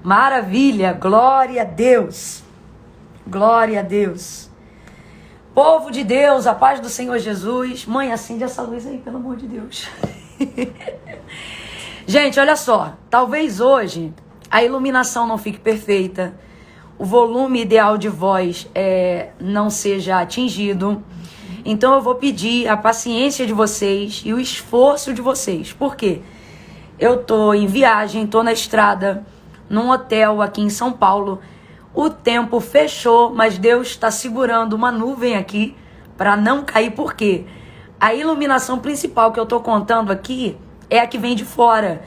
Maravilha, glória a Deus. Glória a Deus. Povo de Deus, a paz do Senhor Jesus. Mãe, acende essa luz aí, pelo amor de Deus. Gente, olha só. Talvez hoje a iluminação não fique perfeita. O volume ideal de voz não seja atingido. Então eu vou pedir a paciência de vocês e o esforço de vocês. Por quê? Eu tô em viagem, tô na estrada, num hotel aqui em São Paulo. O tempo fechou, mas Deus está segurando uma nuvem aqui para não cair. Por quê? A iluminação principal que eu tô contando aqui é a que vem de fora.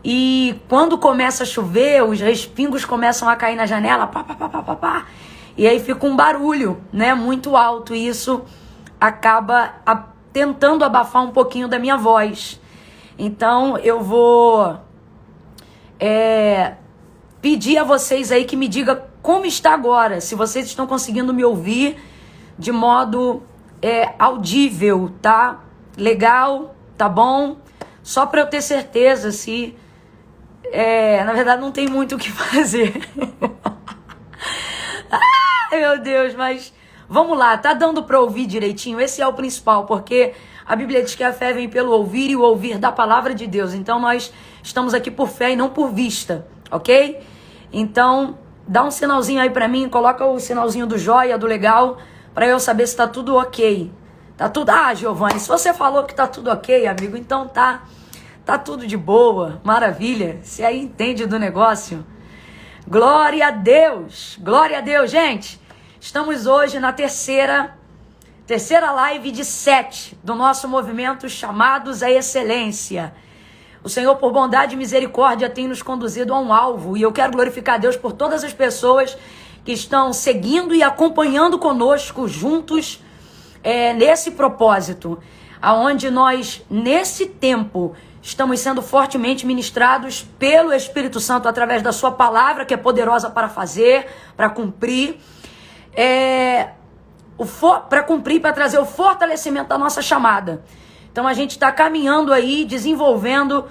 E quando começa a chover, os respingos começam a cair na janela, pá, pá, pá, pá, pá, pá, e aí fica um barulho, né, muito alto, e isso acaba tentando abafar um pouquinho da minha voz. Então eu vou pedir a vocês aí que me digam como está agora, se vocês estão conseguindo me ouvir de modo audível, tá? Legal, tá bom? Só para eu ter certeza se... na verdade não tem muito o que fazer. Ai, meu Deus, mas vamos lá, tá dando para ouvir direitinho? Esse é o principal, porque a Bíblia diz que a fé vem pelo ouvir e o ouvir da palavra de Deus. Então nós estamos aqui por fé e não por vista, ok? Então dá um sinalzinho aí para mim, coloca o sinalzinho do joia, do legal, para eu saber se tá tudo ok. Tá tudo... Ah, Giovanni, se você falou que tá tudo ok, amigo, então tá tudo de boa, maravilha. Você aí entende do negócio. Glória a Deus, gente. Estamos hoje na terceira live de 7 do nosso movimento Chamados à Excelência. O Senhor, por bondade e misericórdia, tem nos conduzido a um alvo. E eu quero glorificar a Deus por todas as pessoas que estão seguindo e acompanhando conosco juntos nesse propósito. Aonde nós, nesse tempo, estamos sendo fortemente ministrados pelo Espírito Santo através da sua palavra, que é poderosa para fazer, para cumprir. Para trazer o fortalecimento da nossa chamada. Então a gente está caminhando aí, desenvolvendo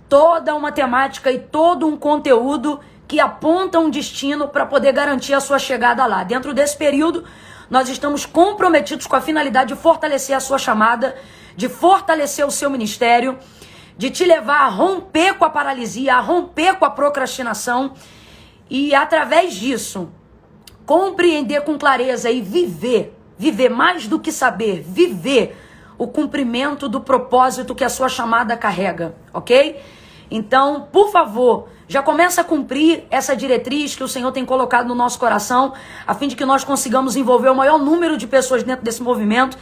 toda uma temática e todo um conteúdo que aponta um destino para poder garantir a sua chegada lá. Dentro desse período, nós estamos comprometidos com a finalidade de fortalecer a sua chamada, de fortalecer o seu ministério, de te levar a romper com a paralisia, a romper com a procrastinação e, através disso, compreender com clareza e viver mais do que saber, viver o cumprimento do propósito que a sua chamada carrega, ok? Então, por favor, já começa a cumprir essa diretriz que o Senhor tem colocado no nosso coração, a fim de que nós consigamos envolver o maior número de pessoas dentro desse movimento.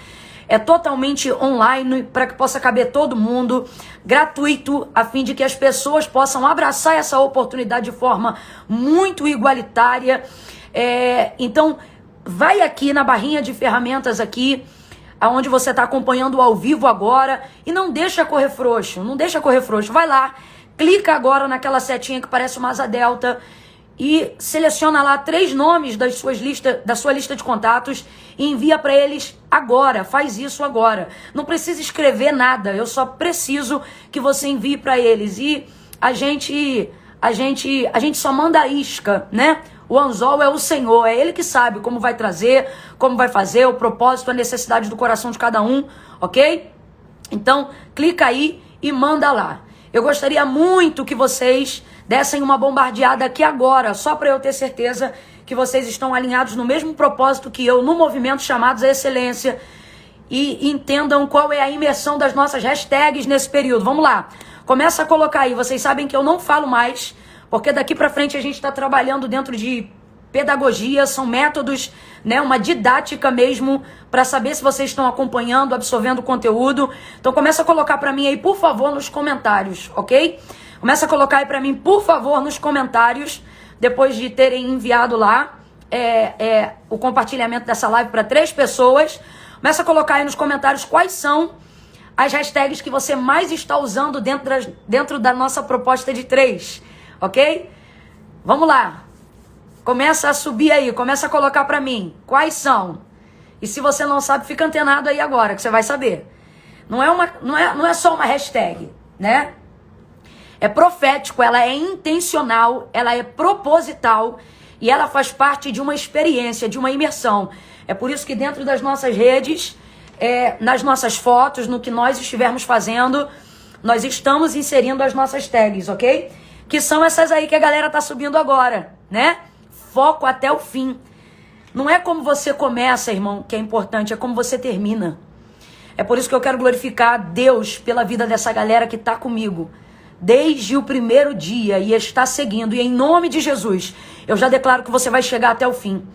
É totalmente online, para que possa caber todo mundo, gratuito, a fim de que as pessoas possam abraçar essa oportunidade de forma muito igualitária. Então, vai aqui na barrinha de ferramentas aqui, aonde você está acompanhando ao vivo agora, e não deixa correr frouxo, vai lá, clica agora naquela setinha que parece uma asa delta e seleciona lá 3 nomes da sua lista de contatos e envia para eles agora, faz isso agora. Não precisa escrever nada, eu só preciso que você envie para eles. E a gente só manda a isca, né? O anzol é o Senhor, é Ele que sabe como vai trazer, como vai fazer, o propósito, a necessidade do coração de cada um, ok? Então, clica aí e manda lá. Eu gostaria muito que vocês dessem uma bombardeada aqui agora, só para eu ter certeza que vocês estão alinhados no mesmo propósito que eu, no movimento Chamados à Excelência, e entendam qual é a imersão das nossas hashtags nesse período. Vamos lá, começa a colocar aí. Vocês sabem que eu não falo mais, porque daqui para frente a gente está trabalhando dentro de pedagogia, são métodos, né, uma didática mesmo, para saber se vocês estão acompanhando, absorvendo o conteúdo. Então começa a colocar para mim aí, por favor, nos comentários, ok? Começa a colocar aí para mim, por favor, nos comentários, depois de terem enviado lá o compartilhamento dessa live para 3 pessoas. Começa a colocar aí nos comentários quais são as hashtags que você mais está usando dentro da nossa proposta de 3, ok? Vamos lá. Começa a subir aí, começa a colocar para mim quais são. E se você não sabe, fica antenado aí agora, que você vai saber. Não é só uma hashtag, né? é profético, ela é intencional, ela é proposital e ela faz parte de uma experiência, de uma imersão. É por isso que dentro das nossas redes, nas nossas fotos, no que nós estivermos fazendo, nós estamos inserindo as nossas tags, ok? Que são essas aí que a galera tá subindo agora, né? Foco até o fim. Não é como você começa, irmão, que é importante, é como você termina. É por isso que eu quero glorificar a Deus pela vida dessa galera que tá comigo desde o primeiro dia e está seguindo. E em nome de Jesus, eu já declaro que você vai chegar até o fim.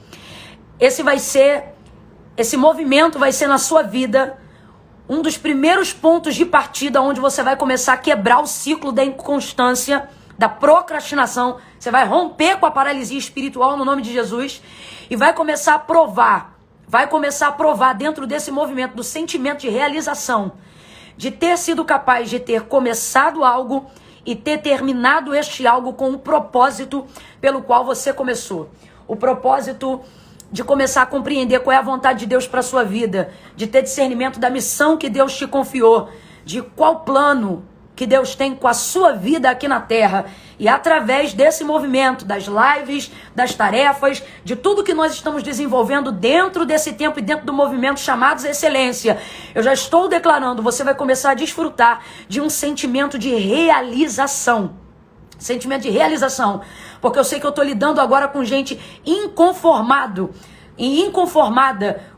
Esse movimento vai ser na sua vida um dos primeiros pontos de partida onde você vai começar a quebrar o ciclo da inconstância, da procrastinação. Você vai romper com a paralisia espiritual no nome de Jesus e vai começar a provar. Vai começar a provar dentro desse movimento do sentimento de realização, de ter sido capaz de ter começado algo e ter terminado este algo com um propósito pelo qual você começou. O propósito de começar a compreender qual é a vontade de Deus para a sua vida, de ter discernimento da missão que Deus te confiou, de qual plano que Deus tem com a sua vida aqui na terra. E através desse movimento, das lives, das tarefas, de tudo que nós estamos desenvolvendo dentro desse tempo e dentro do movimento chamados excelência, eu já estou declarando, você vai começar a desfrutar de um sentimento de realização. Sentimento de realização. Porque eu sei que eu estou lidando agora com gente inconformada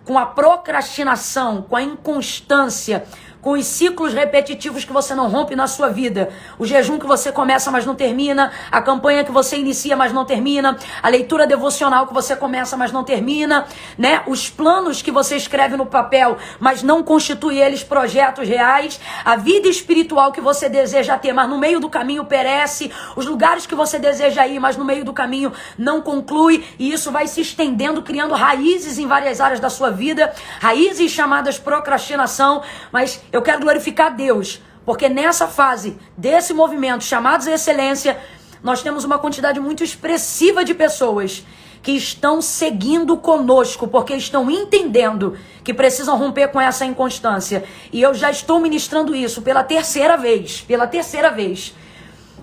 com a procrastinação, com a inconstância, com os ciclos repetitivos que você não rompe na sua vida. O jejum que você começa, mas não termina. A campanha que você inicia, mas não termina. A leitura devocional que você começa, mas não termina, né? Os planos que você escreve no papel, mas não constitui eles projetos reais. A vida espiritual que você deseja ter, mas no meio do caminho perece. Os lugares que você deseja ir, mas no meio do caminho não conclui. E isso vai se estendendo, criando raízes em várias áreas da sua vida. Raízes chamadas procrastinação. Mas eu quero glorificar a Deus, porque nessa fase desse movimento chamados excelência, nós temos uma quantidade muito expressiva de pessoas que estão seguindo conosco, porque estão entendendo que precisam romper com essa inconstância. E eu já estou ministrando isso pela terceira vez.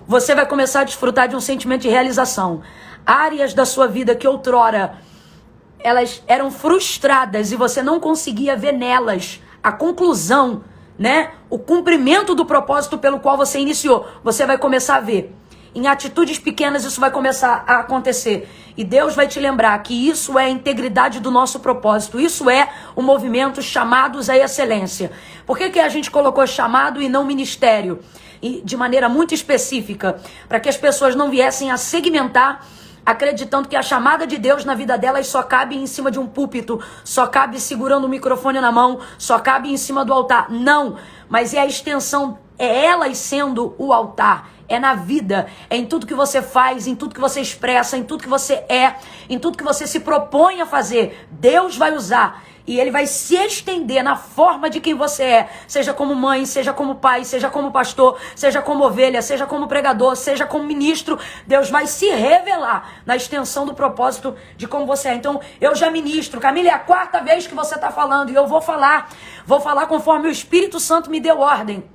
Você vai começar a desfrutar de um sentimento de realização. Áreas da sua vida que outrora elas eram frustradas e você não conseguia ver nelas a conclusão, né? O cumprimento do propósito pelo qual você iniciou. Você vai começar a ver. Em atitudes pequenas isso vai começar a acontecer. E Deus vai te lembrar que isso é a integridade do nosso propósito. Isso é o movimento chamados à excelência. Por que a gente colocou chamado e não ministério? E de maneira muito específica. Para que as pessoas não viessem a segmentar, acreditando que a chamada de Deus na vida delas só cabe em cima de um púlpito, só cabe segurando o microfone na mão, só cabe em cima do altar. Não, mas é a extensão, é elas sendo o altar, é na vida, é em tudo que você faz, em tudo que você expressa, em tudo que você é, em tudo que você se propõe a fazer. Deus vai usar. E ele vai se estender na forma de quem você é. Seja como mãe, seja como pai, seja como pastor, seja como ovelha, seja como pregador, seja como ministro. Deus vai se revelar na extensão do propósito de como você é. Então, eu já ministro. Camila, é a 4ª vez que você está falando. E eu vou falar conforme o Espírito Santo me deu ordem.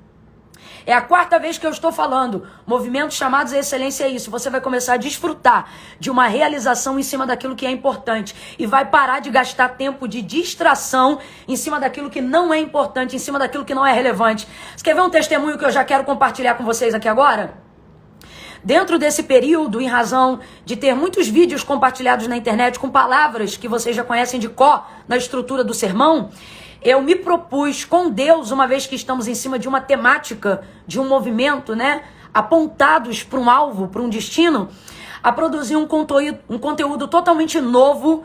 É a 4ª vez que eu estou falando. Movimentos chamados à excelência é isso. Você vai começar a desfrutar de uma realização em cima daquilo que é importante. E vai parar de gastar tempo de distração em cima daquilo que não é importante, em cima daquilo que não é relevante. Você quer ver um testemunho que eu já quero compartilhar com vocês aqui agora? Dentro desse período, em razão de ter muitos vídeos compartilhados na internet com palavras que vocês já conhecem de cor na estrutura do sermão, eu me propus com Deus, uma vez que estamos em cima de uma temática, de um movimento, né, apontados para um alvo, para um destino, a produzir um conteúdo totalmente novo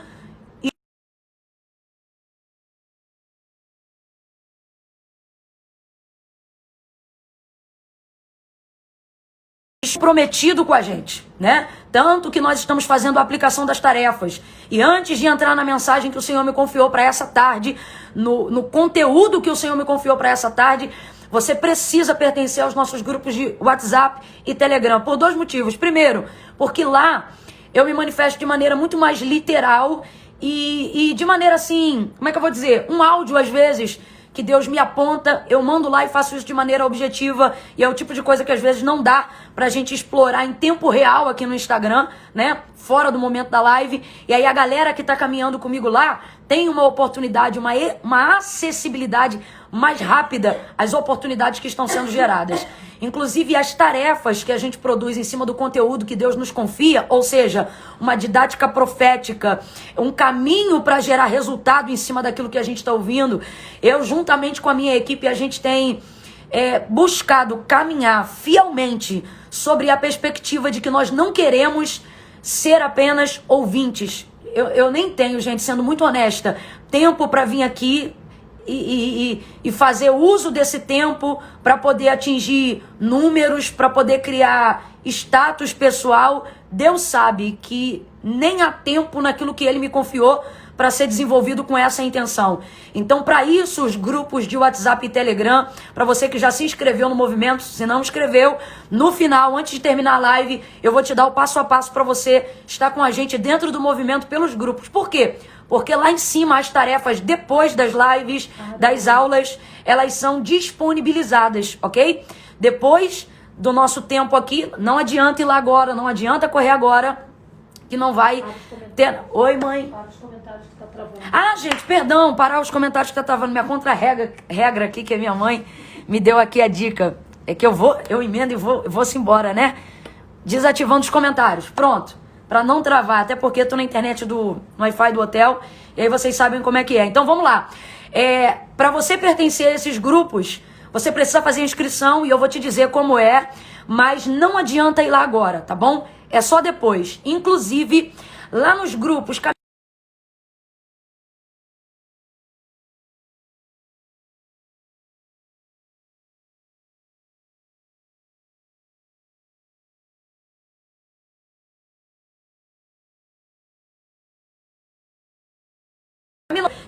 prometido com a gente, né? Tanto que nós estamos fazendo a aplicação das tarefas. E antes de entrar na mensagem que o Senhor me confiou para essa tarde, no conteúdo que o Senhor me confiou para essa tarde, você precisa pertencer aos nossos grupos de WhatsApp e Telegram, por 2 motivos. Primeiro, porque lá eu me manifesto de maneira muito mais literal e de maneira assim, como é que eu vou dizer? Um áudio, às vezes, que Deus me aponta, eu mando lá e faço isso de maneira objetiva, e é o tipo de coisa que às vezes não dá pra gente explorar em tempo real aqui no Instagram, né? Fora do momento da live. E aí a galera que tá caminhando comigo lá tem uma oportunidade, uma acessibilidade mais rápida às oportunidades que estão sendo geradas. Inclusive as tarefas que a gente produz em cima do conteúdo que Deus nos confia, ou seja, uma didática profética, um caminho para gerar resultado em cima daquilo que a gente está ouvindo. Eu, juntamente com a minha equipe, a gente tem buscado caminhar fielmente sobre a perspectiva de que nós não queremos ser apenas ouvintes. Eu nem tenho, gente, sendo muito honesta, tempo para vir aqui e fazer uso desse tempo para poder atingir números, para poder criar status pessoal. Deus sabe que nem há tempo naquilo que Ele me confiou para ser desenvolvido com essa intenção. Então, para isso, os grupos de WhatsApp e Telegram, para você que já se inscreveu no movimento, se não inscreveu, no final, antes de terminar a live, eu vou te dar o passo a passo para você estar com a gente dentro do movimento pelos grupos. Por quê? Porque lá em cima as tarefas depois das lives, das aulas, elas são disponibilizadas, ok? Depois do nosso tempo aqui, não adianta ir lá agora, não adianta correr agora, que não vai ter... Oi, mãe. Para os comentários que tá travando. Ah, gente, perdão, parar os comentários que tá travando. Minha contra-regra aqui, que a minha mãe me deu aqui a dica, é que eu emendo e vou-se embora, né? Desativando os comentários. Pronto. Para não travar, até porque eu tô na internet no Wi-Fi do hotel, e aí vocês sabem como é que é. Então vamos lá. Para você pertencer a esses grupos, você precisa fazer inscrição, e eu vou te dizer como é, mas não adianta ir lá agora, tá bom? É só depois. Inclusive, lá nos grupos...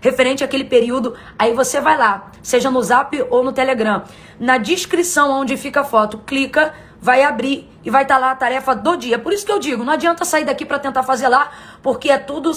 referente àquele período, aí você vai lá, seja no Zap ou no Telegram. Na descrição onde fica a foto, clica, vai abrir e vai estar lá a tarefa do dia. Por isso que eu digo, não adianta sair daqui para tentar fazer lá, porque é tudo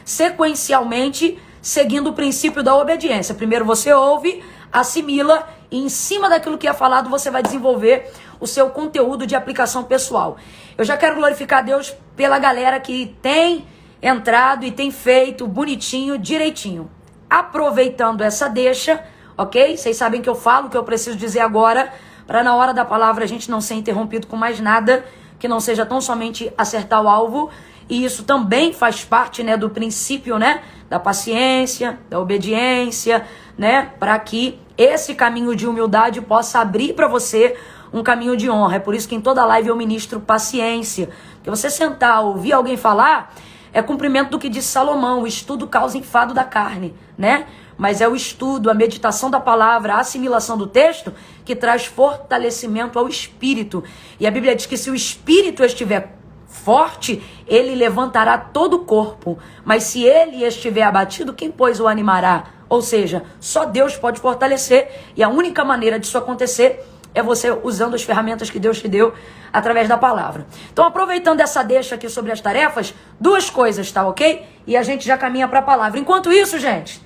sequencialmente seguindo o princípio da obediência. Primeiro você ouve, assimila e em cima daquilo que é falado você vai desenvolver o seu conteúdo de aplicação pessoal. Eu já quero glorificar a Deus pela galera que tem entrado e tem feito bonitinho, direitinho. Aproveitando essa deixa, ok? Vocês sabem que eu falo o que eu preciso dizer agora, para na hora da palavra a gente não ser interrompido com mais nada, que não seja tão somente acertar o alvo. E isso também faz parte, né, do princípio, né, da paciência, da obediência, né, para que esse caminho de humildade possa abrir para você um caminho de honra. É por isso que em toda live eu ministro paciência. Porque você sentar, ouvir alguém falar... é cumprimento do que disse Salomão, o estudo causa enfado da carne, né? Mas é o estudo, a meditação da palavra, a assimilação do texto que traz fortalecimento ao espírito. E a Bíblia diz que se o espírito estiver forte, ele levantará todo o corpo. Mas se ele estiver abatido, quem pois o animará? Ou seja, só Deus pode fortalecer e a única maneira disso acontecer é você usando as ferramentas que Deus te deu através da palavra. Então, aproveitando essa deixa aqui sobre as tarefas, duas coisas, tá ok? E a gente já caminha para a palavra. Enquanto isso, gente,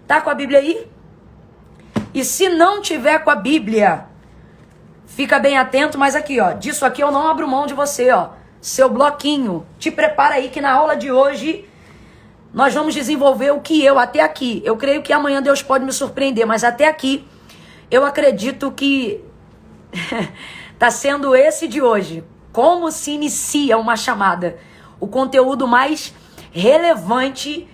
tá com a Bíblia aí? E se não tiver com a Bíblia, fica bem atento, mas aqui, ó, disso aqui eu não abro mão de você, ó. Seu bloquinho. Te prepara aí que na aula de hoje nós vamos desenvolver o que até aqui, eu creio que amanhã Deus pode me surpreender, mas até aqui eu acredito que tá sendo esse de hoje. Como se inicia uma chamada. O conteúdo mais relevante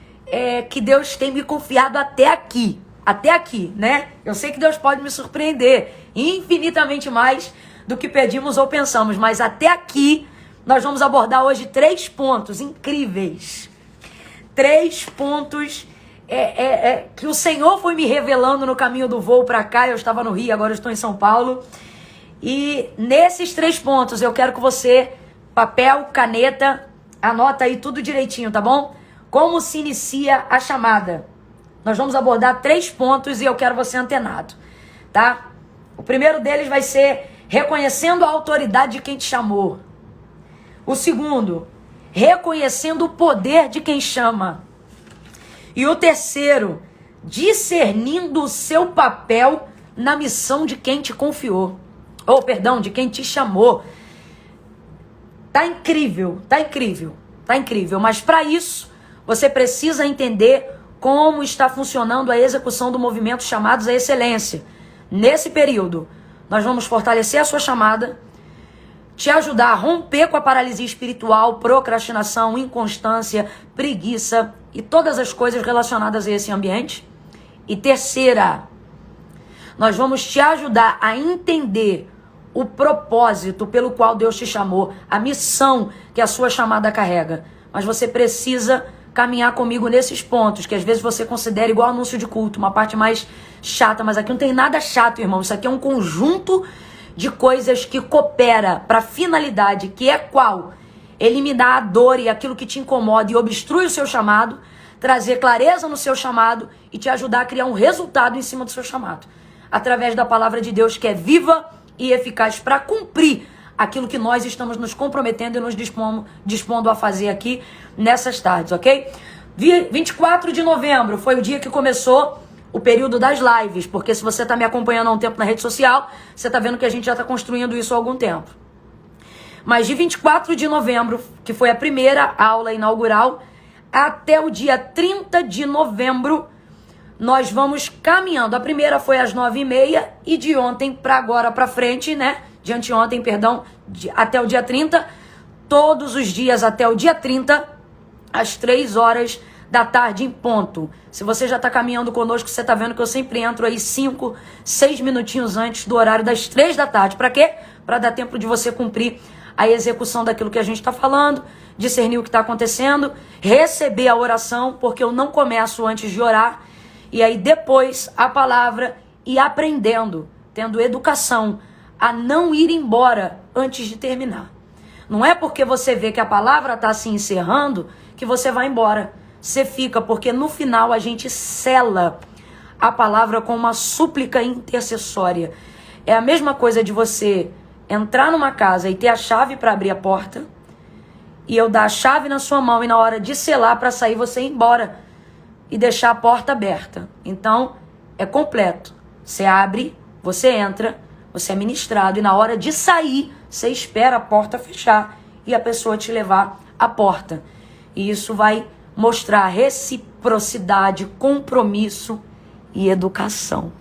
que Deus tem me confiado até aqui. Até aqui, né? Eu sei que Deus pode me surpreender infinitamente mais do que pedimos ou pensamos. Mas até aqui nós vamos abordar hoje 3 pontos incríveis. 3 pontos que o Senhor foi me revelando no caminho do voo para cá. Eu estava no Rio, agora eu estou em São Paulo. E nesses 3 pontos eu quero que você, papel, caneta, anota aí tudo direitinho, tá bom? Como se inicia a chamada. Nós vamos abordar 3 pontos e eu quero você antenado, tá? O primeiro deles vai ser reconhecendo a autoridade de quem te chamou. O segundo, reconhecendo o poder de quem chama. E o terceiro, discernindo o seu papel na missão de quem te confiou. De quem te chamou. Tá incrível, tá incrível, tá incrível. Mas para isso, você precisa entender como está funcionando a execução do movimento Chamados à Excelência. Nesse período, nós vamos fortalecer a sua chamada, te ajudar a romper com a paralisia espiritual, procrastinação, inconstância, preguiça e todas as coisas relacionadas a esse ambiente. E terceira, nós vamos te ajudar a entender o propósito pelo qual Deus te chamou, a missão que a sua chamada carrega. Mas você precisa caminhar comigo nesses pontos, que às vezes você considera igual anúncio de culto, uma parte mais chata, mas aqui não tem nada chato, irmão. Isso aqui é um conjunto de coisas que coopera para a finalidade, que é qual? Eliminar a dor e aquilo que te incomoda e obstrui o seu chamado, trazer clareza no seu chamado e te ajudar a criar um resultado em cima do seu chamado, através da palavra de Deus, que é viva e eficaz para cumprir aquilo que nós estamos nos comprometendo e nos dispondo a fazer aqui nessas tardes, ok? 24 de novembro foi o dia que começou o período das lives, porque se você está me acompanhando há um tempo na rede social, você está vendo que a gente já está construindo isso há algum tempo. Mas de 24 de novembro, que foi a primeira aula inaugural, até o dia 30 de novembro, nós vamos caminhando. A primeira foi às 9h30 e de ontem para agora para frente, né? De anteontem, perdão, até o dia 30, todos os dias até o dia 30, às 3 horas da tarde em ponto. Se você já está caminhando conosco, você está vendo que eu sempre entro aí 5, 6 minutinhos antes do horário das 3 da tarde. Para quê? Para dar tempo de você cumprir a execução daquilo que a gente está falando, discernir o que está acontecendo, receber a oração, porque eu não começo antes de orar, e aí depois a palavra e aprendendo, tendo educação, a não ir embora antes de terminar. Não é porque você vê que a palavra está se encerrando que você vai embora. Você fica, porque no final a gente sela a palavra com uma súplica intercessória. É a mesma coisa de você entrar numa casa e ter a chave para abrir a porta, e eu dar a chave na sua mão e na hora de selar para sair você ir embora e deixar a porta aberta. Então é completo. Você abre, você entra, você é ministrado, e na hora de sair você espera a porta fechar e a pessoa te levar à porta. E isso vai mostrar reciprocidade, compromisso e educação.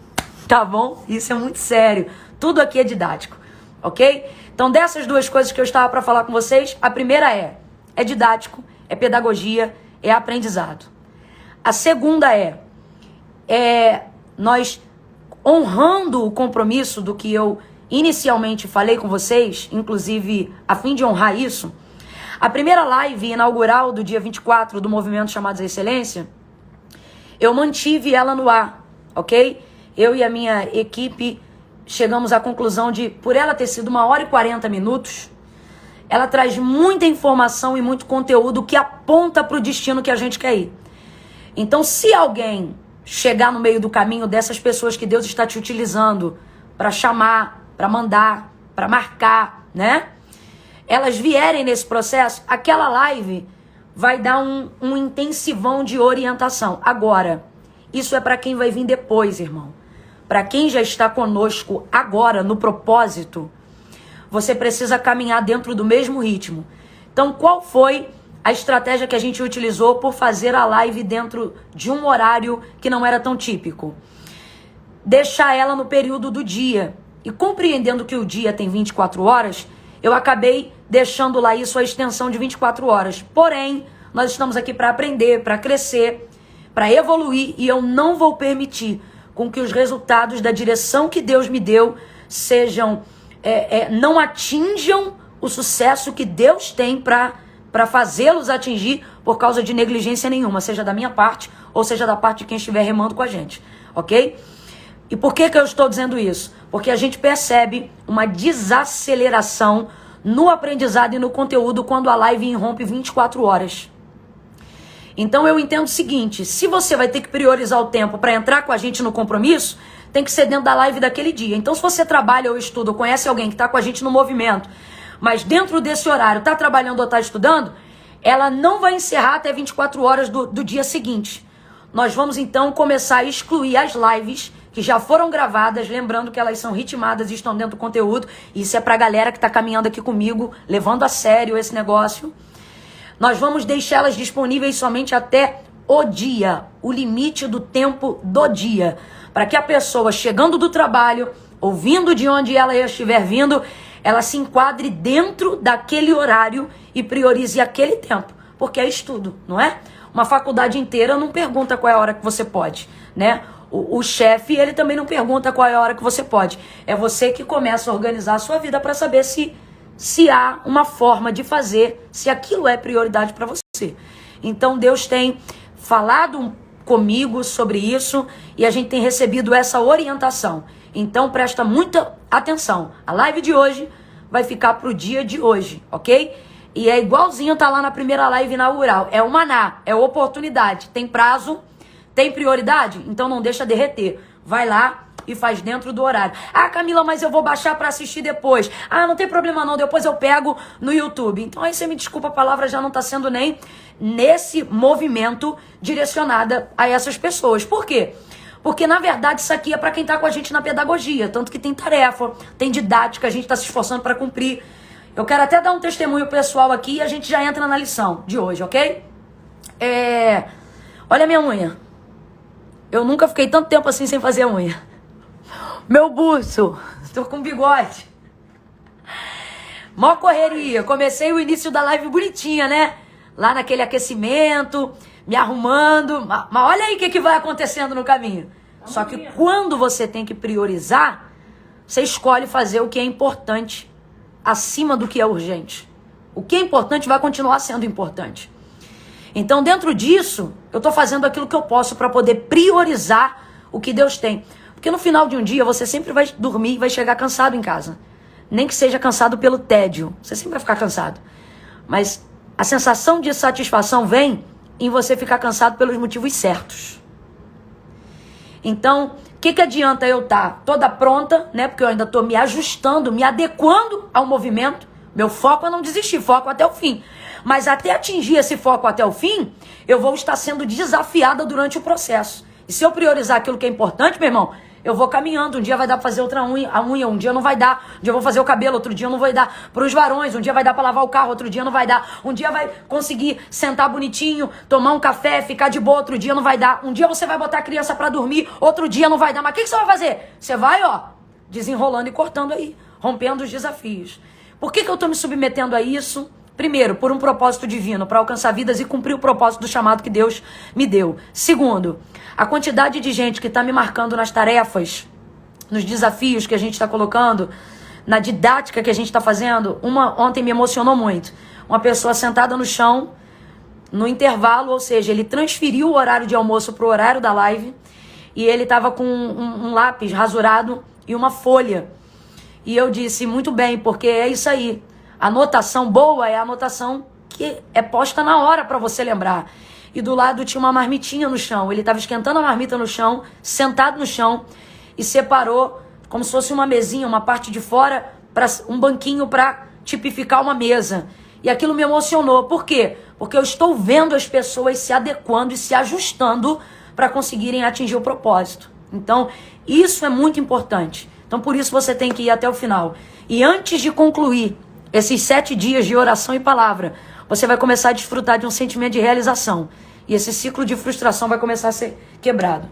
Tá bom? Isso é muito sério. Tudo aqui é didático, ok? Então, dessas duas coisas que eu estava para falar com vocês, a primeira é didático, é pedagogia, é aprendizado. A segunda é nós honrando o compromisso do que eu inicialmente falei com vocês, inclusive a fim de honrar isso. A primeira live inaugural do dia 24 do movimento Chamados à Excelência, eu mantive ela no ar, ok? Eu e a minha equipe chegamos à conclusão de, por ela ter sido 1h40, ela traz muita informação e muito conteúdo que aponta para o destino que a gente quer ir. Então, se alguém chegar no meio do caminho dessas pessoas que Deus está te utilizando para chamar, para mandar, para marcar, né? Elas vierem nesse processo, aquela live vai dar um intensivão de orientação. Agora, isso é para quem vai vir depois, irmão. Para quem já está conosco agora, no propósito, você precisa caminhar dentro do mesmo ritmo. Então, qual foi a estratégia que a gente utilizou por fazer a live dentro de um horário que não era tão típico? Deixar ela no período do dia. E compreendendo que o dia tem 24 horas, eu acabei deixando lá isso a extensão de 24 horas. Porém, nós estamos aqui para aprender, para crescer, para evoluir, e eu não vou permitir com que os resultados da direção que Deus me deu sejam, não atinjam o sucesso que Deus tem para fazê-los atingir por causa de negligência nenhuma, seja da minha parte ou seja da parte de quem estiver remando com a gente, ok? E por que eu estou dizendo isso? Porque a gente percebe uma desaceleração no aprendizado e no conteúdo quando a live irrompe 24 horas. Então eu entendo o seguinte, se você vai ter que priorizar o tempo para entrar com a gente no compromisso, tem que ser dentro da live daquele dia. Então se você trabalha ou estuda ou conhece alguém que está com a gente no movimento, mas dentro desse horário está trabalhando ou está estudando, ela não vai encerrar até 24 horas do dia seguinte. nós vamos então começar a excluir as lives que já foram gravadas, lembrando que elas são ritmadas e estão dentro do conteúdo. Isso é pra galera que tá caminhando aqui comigo, levando a sério esse negócio. Nós vamos deixá-las disponíveis somente até o dia, o limite do tempo do dia, para que a pessoa chegando do trabalho, ouvindo de onde ela estiver vindo, ela se enquadre dentro daquele horário e priorize aquele tempo, porque é estudo, não é? Uma faculdade inteira não pergunta qual é a hora que você pode, né? O chefe, ele também não pergunta qual é a hora que você pode. É você que começa a organizar a sua vida para saber se há uma forma de fazer, se aquilo é prioridade para você. Então Deus tem falado comigo sobre isso e a gente tem recebido essa orientação. Então presta muita atenção. A live de hoje vai ficar pro dia de hoje, ok? E é igualzinho tá lá na primeira live inaugural. É o maná, é oportunidade. Tem prazo, tem prioridade? Então não deixa derreter. Vai lá e faz dentro do horário. Ah, Camila, mas eu vou baixar para assistir depois. Ah, não tem problema não, depois eu pego no YouTube. Então aí você me desculpa, a palavra já não tá sendo nem nesse movimento direcionada a essas pessoas. Por quê? Porque na verdade isso aqui é para quem tá com a gente na pedagogia, tanto que tem tarefa, tem didática, a gente tá se esforçando para cumprir. Eu quero até dar um testemunho pessoal aqui e a gente já entra na lição de hoje, ok? Olha a minha unha. Eu nunca fiquei tanto tempo assim sem fazer unha. Meu buço, tô com bigode. Mó correria. Comecei o início da live bonitinha, né? Lá naquele aquecimento, me arrumando. Mas olha aí o que vai acontecendo no caminho. Só que quando você tem que priorizar, você escolhe fazer o que é importante acima do que é urgente. O que é importante vai continuar sendo importante. Então, dentro disso, eu tô fazendo aquilo que eu posso para poder priorizar o que Deus tem. Porque no final de um dia, você sempre vai dormir e vai chegar cansado em casa. Nem que seja cansado pelo tédio. Você sempre vai ficar cansado. Mas a sensação de satisfação vem em você ficar cansado pelos motivos certos. Então, o que adianta eu estar toda pronta, né? Porque eu ainda tô me ajustando, me adequando ao movimento. Meu foco é não desistir, foco até o fim. Mas até atingir esse foco até o fim, eu vou estar sendo desafiada durante o processo. E se eu priorizar aquilo que é importante, meu irmão, eu vou caminhando. Um dia vai dar pra fazer outra unha, um dia não vai dar. Um dia eu vou fazer o cabelo, outro dia não vai dar. Pros varões, um dia vai dar pra lavar o carro, outro dia não vai dar. Um dia vai conseguir sentar bonitinho, tomar um café, ficar de boa, outro dia não vai dar. Um dia você vai botar a criança pra dormir, outro dia não vai dar. Mas o que você vai fazer? Você vai, desenrolando e cortando aí, rompendo os desafios. Por que eu tô me submetendo a isso? Primeiro, por um propósito divino, para alcançar vidas e cumprir o propósito do chamado que Deus me deu. Segundo, a quantidade de gente que está me marcando nas tarefas, nos desafios que a gente está colocando, na didática que a gente está fazendo. Ontem me emocionou muito. Uma pessoa sentada no chão, no intervalo, ou seja, ele transferiu o horário de almoço para o horário da live, e ele estava com um lápis rasurado e uma folha. E eu disse, muito bem, porque é isso aí. A anotação boa é a anotação que é posta na hora para você lembrar. E do lado tinha uma marmitinha no chão. Ele estava esquentando a marmita no chão, sentado no chão, e separou como se fosse uma mesinha, uma parte de fora, um banquinho para tipificar uma mesa. E aquilo me emocionou. Por quê? Porque eu estou vendo as pessoas se adequando e se ajustando para conseguirem atingir o propósito. Então, isso é muito importante. Então, por isso você tem que ir até o final. E antes de concluir esses 7 dias de oração e palavra, você vai começar a desfrutar de um sentimento de realização. E esse ciclo de frustração vai começar a ser quebrado.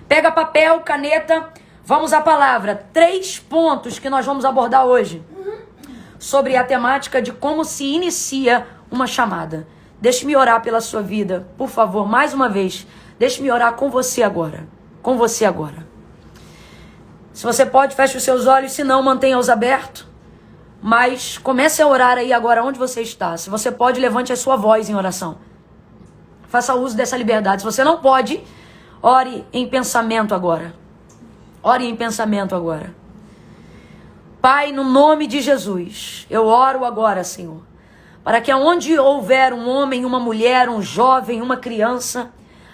Pega papel, caneta, vamos à palavra. 3 pontos que nós vamos abordar hoje sobre a temática de como se inicia uma chamada. Deixe-me orar pela sua vida, por favor, mais uma vez. Deixe-me orar com você agora. Com você agora. Se você pode, feche os seus olhos, se não, mantenha-os abertos. Mas comece a orar aí agora onde você está. Se você pode, levante a sua voz em oração. Faça uso dessa liberdade. Se você não pode, ore em pensamento agora. Ore em pensamento agora. Pai, no nome de Jesus, eu oro agora, Senhor, para que aonde houver um homem, uma mulher, um jovem, uma criança,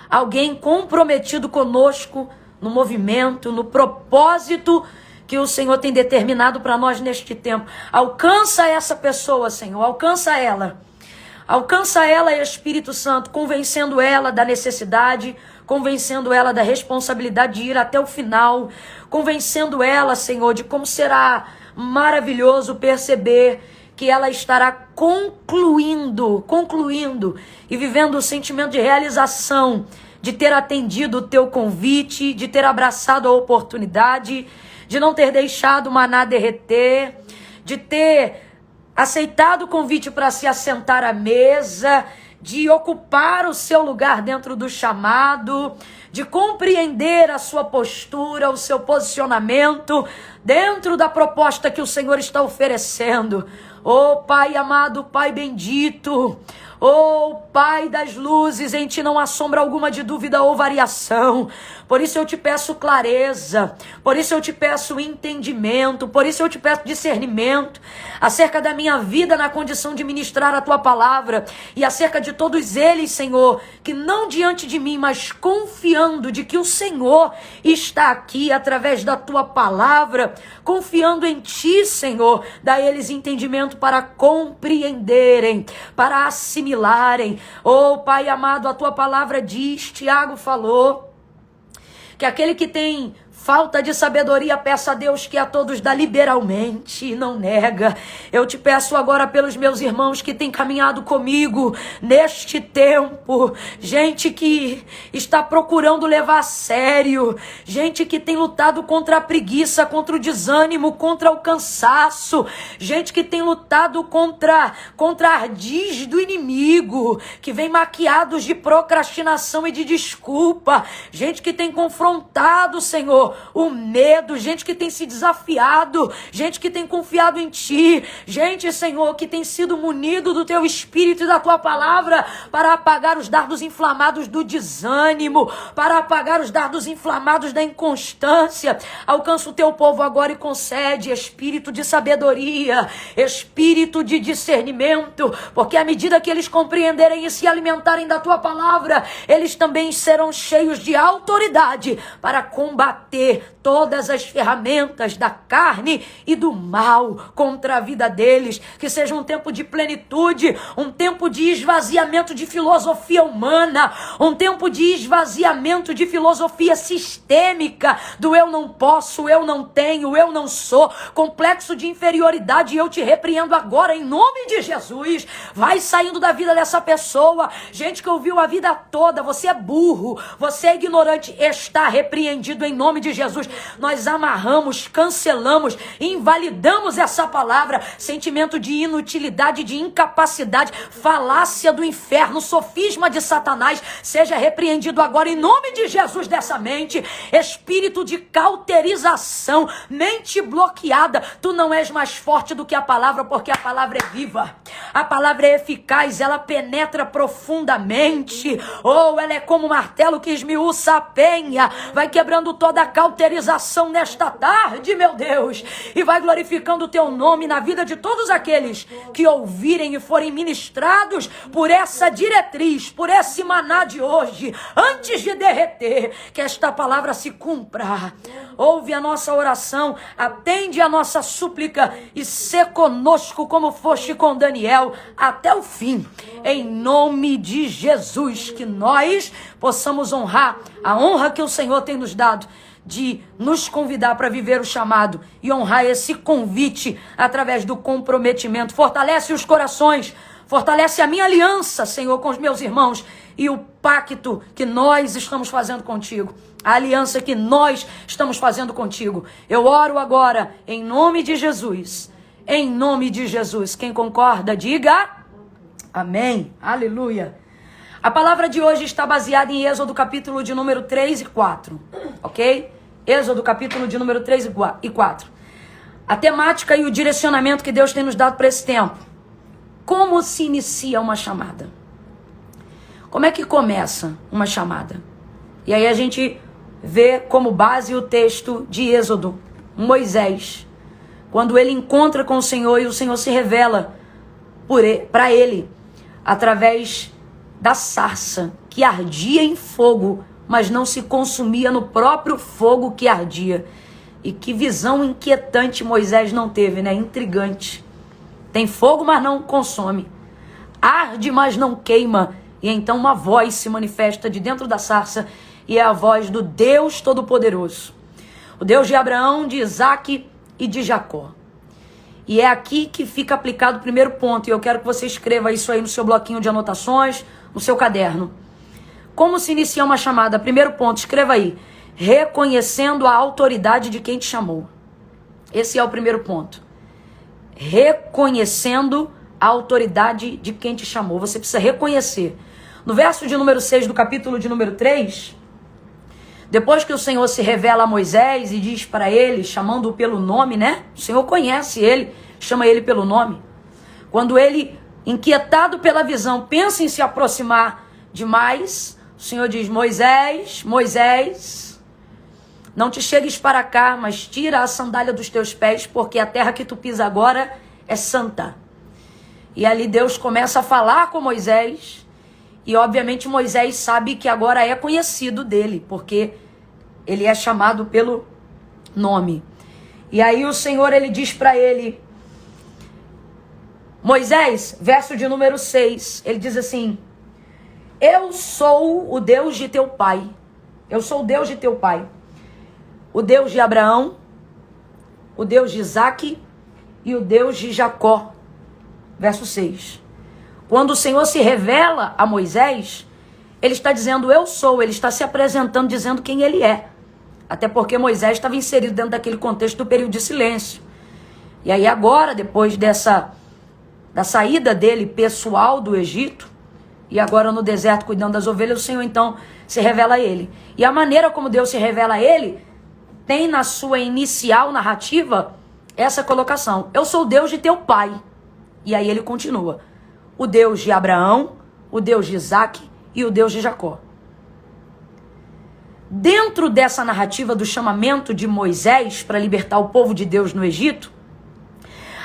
alguém comprometido conosco no movimento, no propósito que o Senhor tem determinado para nós neste tempo. Alcança essa pessoa, Senhor, alcança ela. Alcança ela, Espírito Santo, convencendo ela da necessidade, convencendo ela da responsabilidade de ir até o final, convencendo ela, Senhor, de como será maravilhoso perceber que ela estará concluindo e vivendo o sentimento de realização, de ter atendido o teu convite, de ter abraçado a oportunidade, de não ter deixado o maná derreter, de ter aceitado o convite para se assentar à mesa, de ocupar o seu lugar dentro do chamado, de compreender a sua postura, o seu posicionamento dentro da proposta que o Senhor está oferecendo. Oh Pai amado, Pai bendito, oh Pai das luzes, em Ti não há sombra alguma de dúvida ou variação. Por isso eu te peço clareza, por isso eu te peço entendimento, por isso eu te peço discernimento acerca da minha vida na condição de ministrar a Tua palavra e acerca de todos eles, Senhor, que não diante de mim, mas confiando de que o Senhor está aqui através da Tua palavra, confiando em Ti, Senhor, dá a eles entendimento para compreenderem, para assimilarem. Oh Pai amado, a Tua palavra diz, Tiago falou, que aquele que tem falta de sabedoria, peça a Deus que a todos dá liberalmente e não nega. Eu te peço agora pelos meus irmãos que têm caminhado comigo neste tempo, gente que está procurando levar a sério, gente que tem lutado contra a preguiça, contra o desânimo, contra o cansaço, gente que tem lutado contra ardis do inimigo, que vem maquiados de procrastinação e de desculpa, gente que tem confrontado, Senhor, o medo, gente que tem se desafiado, gente que tem confiado em Ti, gente, Senhor, que tem sido munido do Teu Espírito e da Tua palavra para apagar os dardos inflamados do desânimo, para apagar os dardos inflamados da inconstância. Alcança o Teu povo agora e concede espírito de sabedoria, espírito de discernimento, porque à medida que eles compreenderem e se alimentarem da Tua palavra, eles também serão cheios de autoridade para combater todas as ferramentas da carne e do mal contra a vida deles. Que seja um tempo de plenitude, um tempo de esvaziamento de filosofia humana, um tempo de esvaziamento de filosofia sistêmica, do eu não posso, eu não tenho, eu não sou, complexo de inferioridade. Eu te repreendo agora em nome de Jesus. Vai saindo da vida dessa pessoa, gente que ouviu a vida toda, você é burro, você é ignorante, está repreendido em nome de Jesus. Nós amarramos, cancelamos, invalidamos essa palavra, sentimento de inutilidade, de incapacidade, falácia do inferno, sofisma de Satanás, seja repreendido agora em nome de Jesus dessa mente. Espírito de cauterização, mente bloqueada, tu não és mais forte do que a palavra, porque a palavra é viva, a palavra é eficaz, ela penetra profundamente, ou ela é como um martelo que esmiuça a penha, vai quebrando toda a cauterização nesta tarde, meu Deus, e vai glorificando o Teu nome na vida de todos aqueles que ouvirem e forem ministrados por essa diretriz, por esse maná de hoje, antes de derreter, que esta palavra se cumpra. Ouve a nossa oração, atende a nossa súplica e sê conosco como foste com Daniel até o fim, em nome de Jesus, que nós possamos honrar a honra que o Senhor tem nos dado, de nos convidar para viver o chamado e honrar esse convite através do comprometimento. Fortalece os corações, fortalece a minha aliança, Senhor, com os meus irmãos e o pacto que nós estamos fazendo contigo, a aliança que nós estamos fazendo contigo. Eu oro agora em nome de Jesus, em nome de Jesus. Quem concorda, diga amém, aleluia. A palavra de hoje está baseada em Êxodo capítulo de número 3 e 4, ok? Êxodo capítulo de número 3 e 4. A temática e o direcionamento que Deus tem nos dado para esse tempo. Como se inicia uma chamada? Como é que começa uma chamada? E aí a gente vê como base o texto de Êxodo, Moisés, quando ele encontra com o Senhor e o Senhor se revela para ele através da sarça que ardia em fogo, mas não se consumia no próprio fogo que ardia. E que visão inquietante Moisés não teve, né? Intrigante. Tem fogo, mas não consome. Arde, mas não queima. E então uma voz se manifesta de dentro da sarça e é a voz do Deus Todo-Poderoso. O Deus de Abraão, de Isaque e de Jacó. E é aqui que fica aplicado o primeiro ponto. E eu quero que você escreva isso aí no seu bloquinho de anotações, no seu caderno. Como se inicia uma chamada? Primeiro ponto, escreva aí. Reconhecendo a autoridade de quem te chamou. Esse é o primeiro ponto. Reconhecendo a autoridade de quem te chamou. Você precisa reconhecer. No verso de número 6 do capítulo de número 3, depois que o Senhor se revela a Moisés e diz para ele, chamando-o pelo nome, né? O Senhor conhece ele, chama ele pelo nome. Quando ele, inquietado pela visão, pensa em se aproximar demais, o Senhor diz: Moisés, Moisés, não te chegues para cá, mas tira a sandália dos teus pés, porque a terra que tu pisa agora é santa. E ali Deus começa a falar com Moisés. E obviamente Moisés sabe que agora é conhecido dele, porque ele é chamado pelo nome. E aí o Senhor, ele diz para ele, Moisés, verso de número 6, ele diz assim: eu sou o Deus de teu pai. Eu sou o Deus de teu pai. O Deus de Abraão, o Deus de Isaque e o Deus de Jacó. Verso 6. Quando o Senhor se revela a Moisés, ele está dizendo eu sou, ele está se apresentando dizendo quem ele é. Até porque Moisés estava inserido dentro daquele contexto do período de silêncio. E aí agora, depois da saída dele pessoal do Egito, e agora no deserto cuidando das ovelhas, o Senhor então se revela a ele. E a maneira como Deus se revela a ele, tem na sua inicial narrativa essa colocação: eu sou o Deus de teu pai. E aí ele continua: o Deus de Abraão, o Deus de Isaque e o Deus de Jacó. Dentro dessa narrativa do chamamento de Moisés para libertar o povo de Deus no Egito,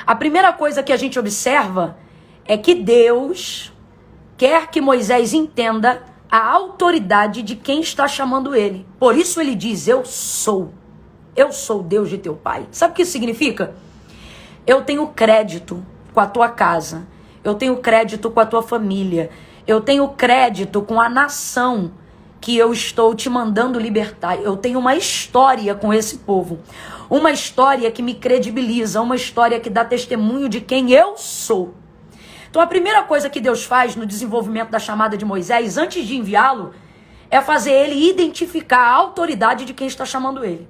a primeira coisa que a gente observa é que Deus quer que Moisés entenda a autoridade de quem está chamando ele. Por isso ele diz: eu sou o Deus de teu pai. Sabe o que isso significa? Eu tenho crédito com a tua casa. Eu tenho crédito com a tua família. Eu tenho crédito com a nação que eu estou te mandando libertar. Eu tenho uma história com esse povo. Uma história que me credibiliza. Uma história que dá testemunho de quem eu sou. Então a primeira coisa que Deus faz no desenvolvimento da chamada de Moisés, antes de enviá-lo, é fazer ele identificar a autoridade de quem está chamando ele.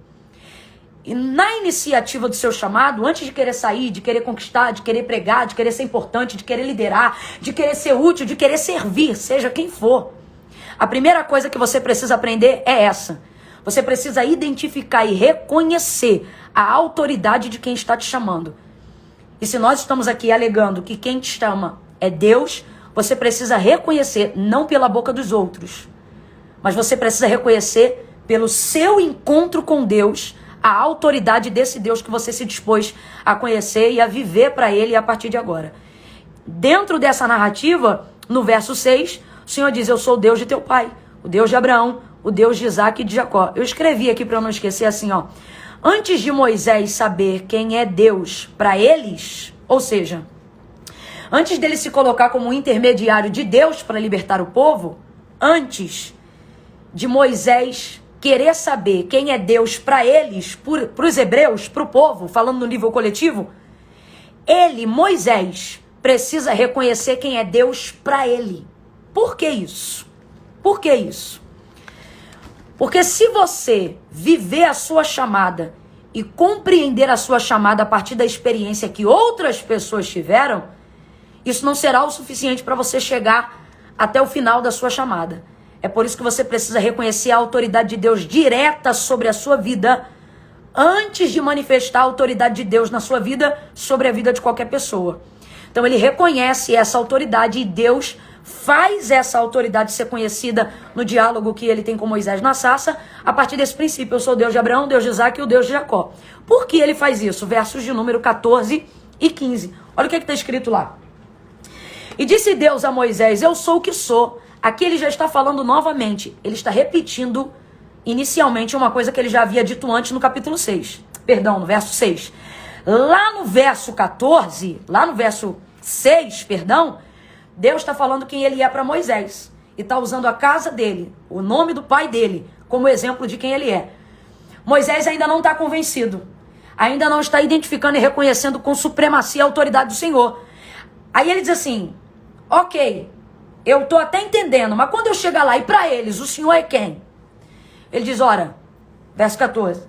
E na iniciativa do seu chamado, antes de querer sair, de querer conquistar, de querer pregar, de querer ser importante, de querer liderar, de querer ser útil, de querer servir, seja quem for, a primeira coisa que você precisa aprender é essa. Você precisa identificar e reconhecer a autoridade de quem está te chamando. E se nós estamos aqui alegando que quem te chama é Deus, você precisa reconhecer, não pela boca dos outros, mas você precisa reconhecer pelo seu encontro com Deus, a autoridade desse Deus que você se dispôs a conhecer e a viver para ele a partir de agora. Dentro dessa narrativa, no verso 6, o Senhor diz: eu sou o Deus de teu pai, o Deus de Abraão, o Deus de Isaque e de Jacó. Eu escrevi aqui para eu não esquecer assim, ó. Antes de Moisés saber quem é Deus para eles, ou seja, antes dele se colocar como um intermediário de Deus para libertar o povo, antes de Moisés querer saber quem é Deus para eles, para os hebreus, para o povo, falando no nível coletivo, ele, Moisés, precisa reconhecer quem é Deus para ele. Por que isso? Por que isso? Porque se você viver a sua chamada e compreender a sua chamada a partir da experiência que outras pessoas tiveram, isso não será o suficiente para você chegar até o final da sua chamada. É por isso que você precisa reconhecer a autoridade de Deus direta sobre a sua vida antes de manifestar a autoridade de Deus na sua vida sobre a vida de qualquer pessoa. Então ele reconhece essa autoridade e Deus faz essa autoridade ser conhecida no diálogo que ele tem com Moisés na sarça, a partir desse princípio: eu sou o Deus de Abraão, o Deus de Isaque e o Deus de Jacó. Por que ele faz isso? Versos de número 14 e 15. Olha o que está escrito lá. E disse Deus a Moisés: eu sou o que sou. Aqui ele já está falando novamente. Ele está repetindo inicialmente uma coisa que ele já havia dito antes no capítulo 6. Perdão, no verso 6. Lá no verso 14, lá no verso 6, perdão, Deus está falando quem ele é para Moisés. e está usando a casa dele, o nome do pai dele, como exemplo de quem ele é. Moisés ainda não está convencido, ainda não está identificando e reconhecendo com supremacia a autoridade do Senhor. Aí ele diz assim, ok, eu estou até entendendo, mas quando eu chegar lá e para eles, o Senhor é quem? Ele diz, ora, verso 14,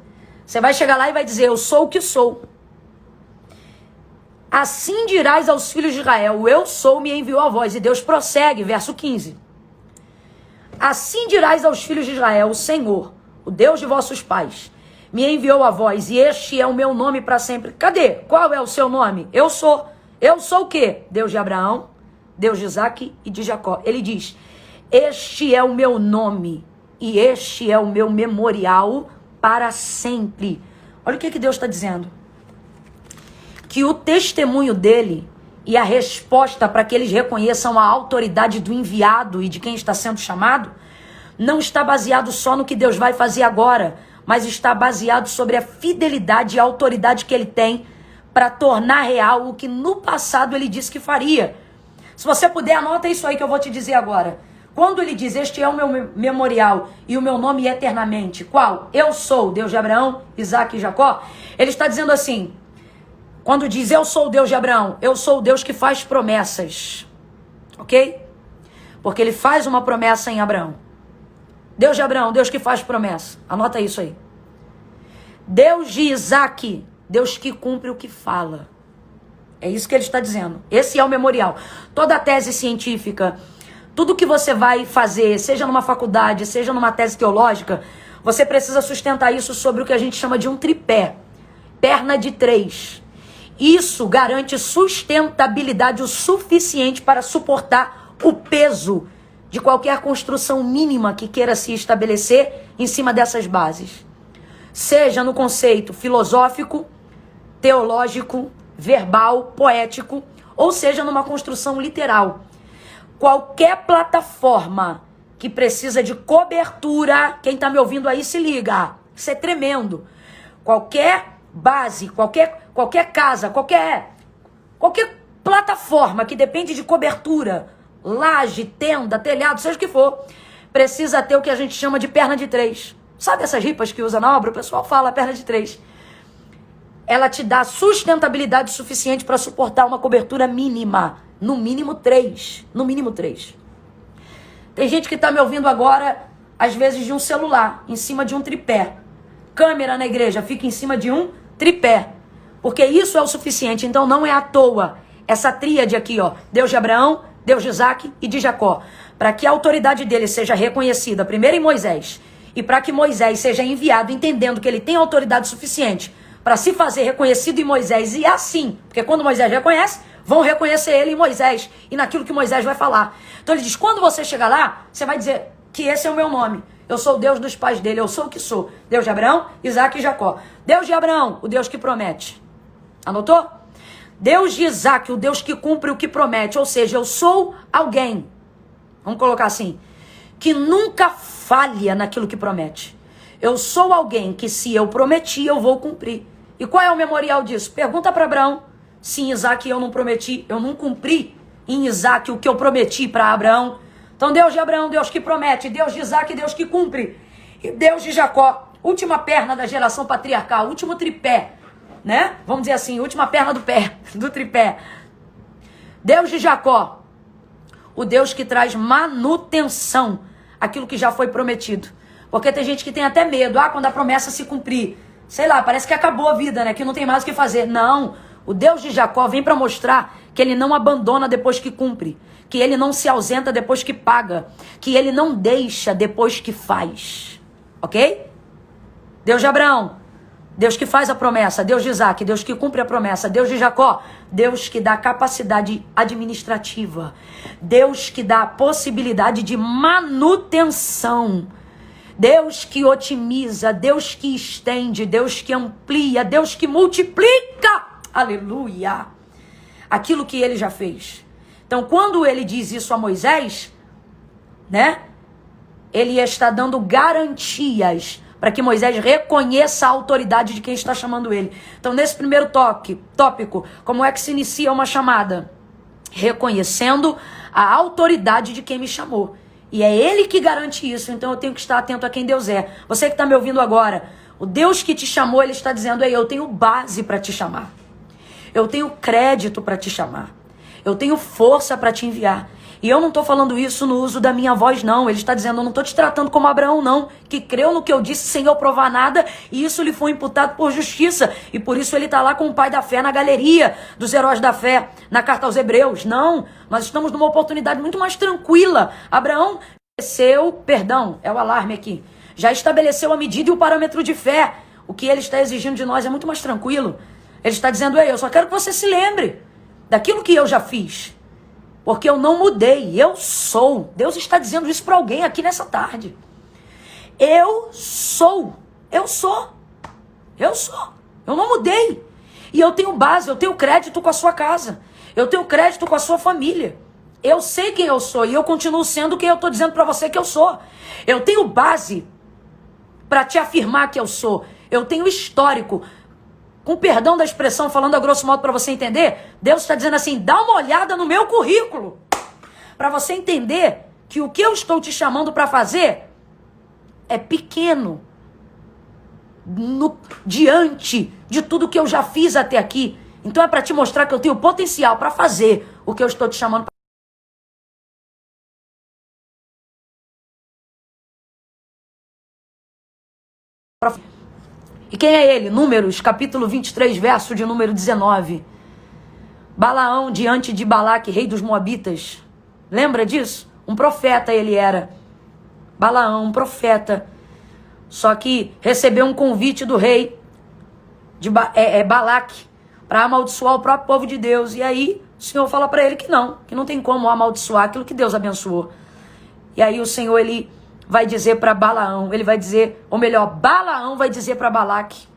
você vai chegar lá e vai dizer, eu sou o que sou. Assim dirás aos filhos de Israel, o eu sou me enviou a vós. E Deus prossegue, verso 15. Assim dirás aos filhos de Israel, o Senhor, o Deus de vossos pais, me enviou a vós, e este é o meu nome para sempre. Cadê? Qual é o seu nome? Eu sou. Eu sou o quê? Deus de Abraão, Deus de Isaque e de Jacó. Ele diz, este é o meu nome, e este é o meu memorial para sempre. Olha o que Deus está dizendo. Que o testemunho dele e a resposta para que eles reconheçam a autoridade do enviado e de quem está sendo chamado, não está baseado só no que Deus vai fazer agora, mas está baseado sobre a fidelidade e a autoridade que ele tem para tornar real o que no passado ele disse que faria. Se você puder, anota isso aí que eu vou te dizer agora. Quando ele diz, este é o meu memorial e o meu nome eternamente, qual? Eu sou, Deus de Abraão, Isaque e Jacó. Ele está dizendo assim, quando diz, eu sou o Deus de Abraão, eu sou o Deus que faz promessas, ok? Porque ele faz uma promessa em Abraão. Deus de Abraão, Deus que faz promessa. Anota isso aí. Deus de Isaque, Deus que cumpre o que fala. É isso que ele está dizendo. Esse é o memorial. Toda tese científica, tudo que você vai fazer, seja numa faculdade, seja numa tese teológica, você precisa sustentar isso sobre o que a gente chama de um tripé. Perna de 3. Isso garante sustentabilidade o suficiente para suportar o peso de qualquer construção mínima que queira se estabelecer em cima dessas bases. Seja no conceito filosófico, teológico, verbal, poético, ou seja numa construção literal. Qualquer plataforma que precisa de cobertura, quem está me ouvindo aí se liga, isso é tremendo. Qualquer base, qualquer casa, qualquer plataforma que depende de cobertura, laje, tenda, telhado, seja o que for, precisa ter o que a gente chama de perna de 3. Sabe essas ripas que usa na obra? O pessoal fala perna de 3. Ela te dá sustentabilidade suficiente para suportar uma cobertura mínima, no mínimo 3. No mínimo 3. Tem gente que está me ouvindo agora, às vezes de um celular, em cima de um tripé. Câmera na igreja fica em cima de um tripé. Porque isso é o suficiente. Então não é à toa essa tríade aqui, ó. Deus de Abraão, Deus de Isaque e de Jacó. Para que a autoridade dele seja reconhecida primeiro em Moisés. E para que Moisés seja enviado entendendo que ele tem autoridade suficiente para se fazer reconhecido em Moisés. E assim, porque quando Moisés reconhece, vão reconhecer ele em Moisés. E naquilo que Moisés vai falar. Então ele diz, quando você chegar lá, você vai dizer que esse é o meu nome. Eu sou o Deus dos pais dele, eu sou o que sou. Deus de Abraão, Isaque e Jacó. Deus de Abraão, o Deus que promete. Anotou? Deus de Isaque, o Deus que cumpre o que promete. Ou seja, eu sou alguém, vamos colocar assim, que nunca falha naquilo que promete. Eu sou alguém que se eu prometi, eu vou cumprir. E qual é o memorial disso? Pergunta para Abraão. Se em Isaque eu não prometi, eu não cumpri em Isaque o que eu prometi para Abraão. Então Deus de Abraão, Deus que promete, Deus de Isaque, Deus que cumpre. E Deus de Jacó, última perna da geração patriarcal, último tripé, né? Vamos dizer assim, última perna do pé, do tripé. Deus de Jacó, o Deus que traz manutenção aquilo que já foi prometido. Porque tem gente que tem até medo, quando a promessa se cumprir, sei lá, parece que acabou a vida, né? Que não tem mais o que fazer. Não, o Deus de Jacó vem para mostrar que ele não abandona depois que cumpre, que ele não se ausenta depois que paga, que ele não deixa depois que faz. Ok? Deus de Abraão, Deus que faz a promessa. Deus de Isaque, Deus que cumpre a promessa. Deus de Jacó, Deus que dá capacidade administrativa. Deus que dá possibilidade de manutenção. Deus que otimiza, Deus que estende, Deus que amplia, Deus que multiplica. Aleluia! Aquilo que ele já fez. Então, quando ele diz isso a Moisés, né? Ele está dando garantias para que Moisés reconheça a autoridade de quem está chamando ele. Então, nesse primeiro tópico, como é que se inicia uma chamada? Reconhecendo a autoridade de quem me chamou. E é Ele que garante isso, então eu tenho que estar atento a quem Deus é. Você que está me ouvindo agora, o Deus que te chamou, Ele está dizendo, eu tenho base para te chamar. Eu tenho crédito para te chamar. Eu tenho força para te enviar. E eu não estou falando isso no uso da minha voz, não. Ele está dizendo, eu não estou te tratando como Abraão, não. Que creu no que eu disse sem eu provar nada. E isso lhe foi imputado por justiça. E por isso ele está lá com o pai da fé na galeria dos heróis da fé. Na carta aos Hebreus. Não. Nós estamos numa oportunidade muito mais tranquila. Abraão é o alarme aqui. Já estabeleceu a medida e o parâmetro de fé. O que ele está exigindo de nós é muito mais tranquilo. Ele está dizendo, eu só quero que você se lembre daquilo que eu já fiz. Porque eu não mudei, eu sou. Deus está dizendo isso para alguém aqui nessa tarde. Eu sou. Eu não mudei. E eu tenho base, eu tenho crédito com a sua casa. Eu tenho crédito com a sua família. Eu sei quem eu sou e eu continuo sendo quem eu estou dizendo para você que eu sou. Eu tenho base para te afirmar que eu sou. Eu tenho histórico. Com perdão da expressão, falando a grosso modo para você entender, Deus está dizendo assim, dá uma olhada no meu currículo. Para você entender que o que eu estou te chamando para fazer é pequeno. Diante de tudo que eu já fiz até aqui. Então é para te mostrar que eu tenho potencial para fazer o que eu estou te chamando para. E quem é ele? Números, capítulo 23, verso de número 19. Balaão diante de Balaque, rei dos Moabitas. Lembra disso? Um profeta ele era. Balaão, um profeta. Só que recebeu um convite do rei de Balaque para amaldiçoar o próprio povo de Deus. E aí o Senhor fala para ele que não tem como amaldiçoar aquilo que Deus abençoou. E aí o Senhor, ele vai dizer para Balaão, ele vai dizer, ou melhor, Balaão vai dizer para Balaque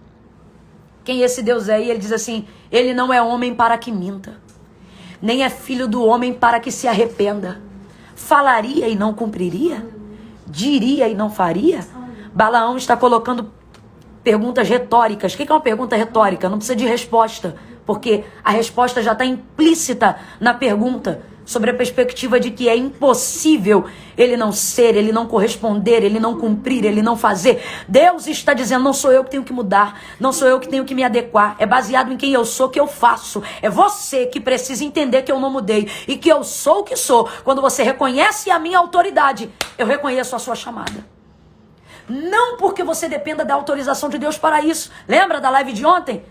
quem esse Deus é. E ele diz assim, ele não é homem para que minta, nem é filho do homem para que se arrependa. Falaria e não cumpriria? Diria e não faria? Balaão está colocando perguntas retóricas. O que é uma pergunta retórica? Não precisa de resposta, porque a resposta já está implícita na pergunta, sobre a perspectiva de que é impossível ele não ser, ele não corresponder, ele não cumprir, ele não fazer. Deus está dizendo, não sou eu que tenho que mudar, não sou eu que tenho que me adequar, é baseado em quem eu sou que eu faço. É você que precisa entender que eu não mudei e que eu sou o que sou. Quando você reconhece a minha autoridade, eu reconheço a sua chamada. Não porque você dependa da autorização de Deus para isso. Lembra da live de ontem?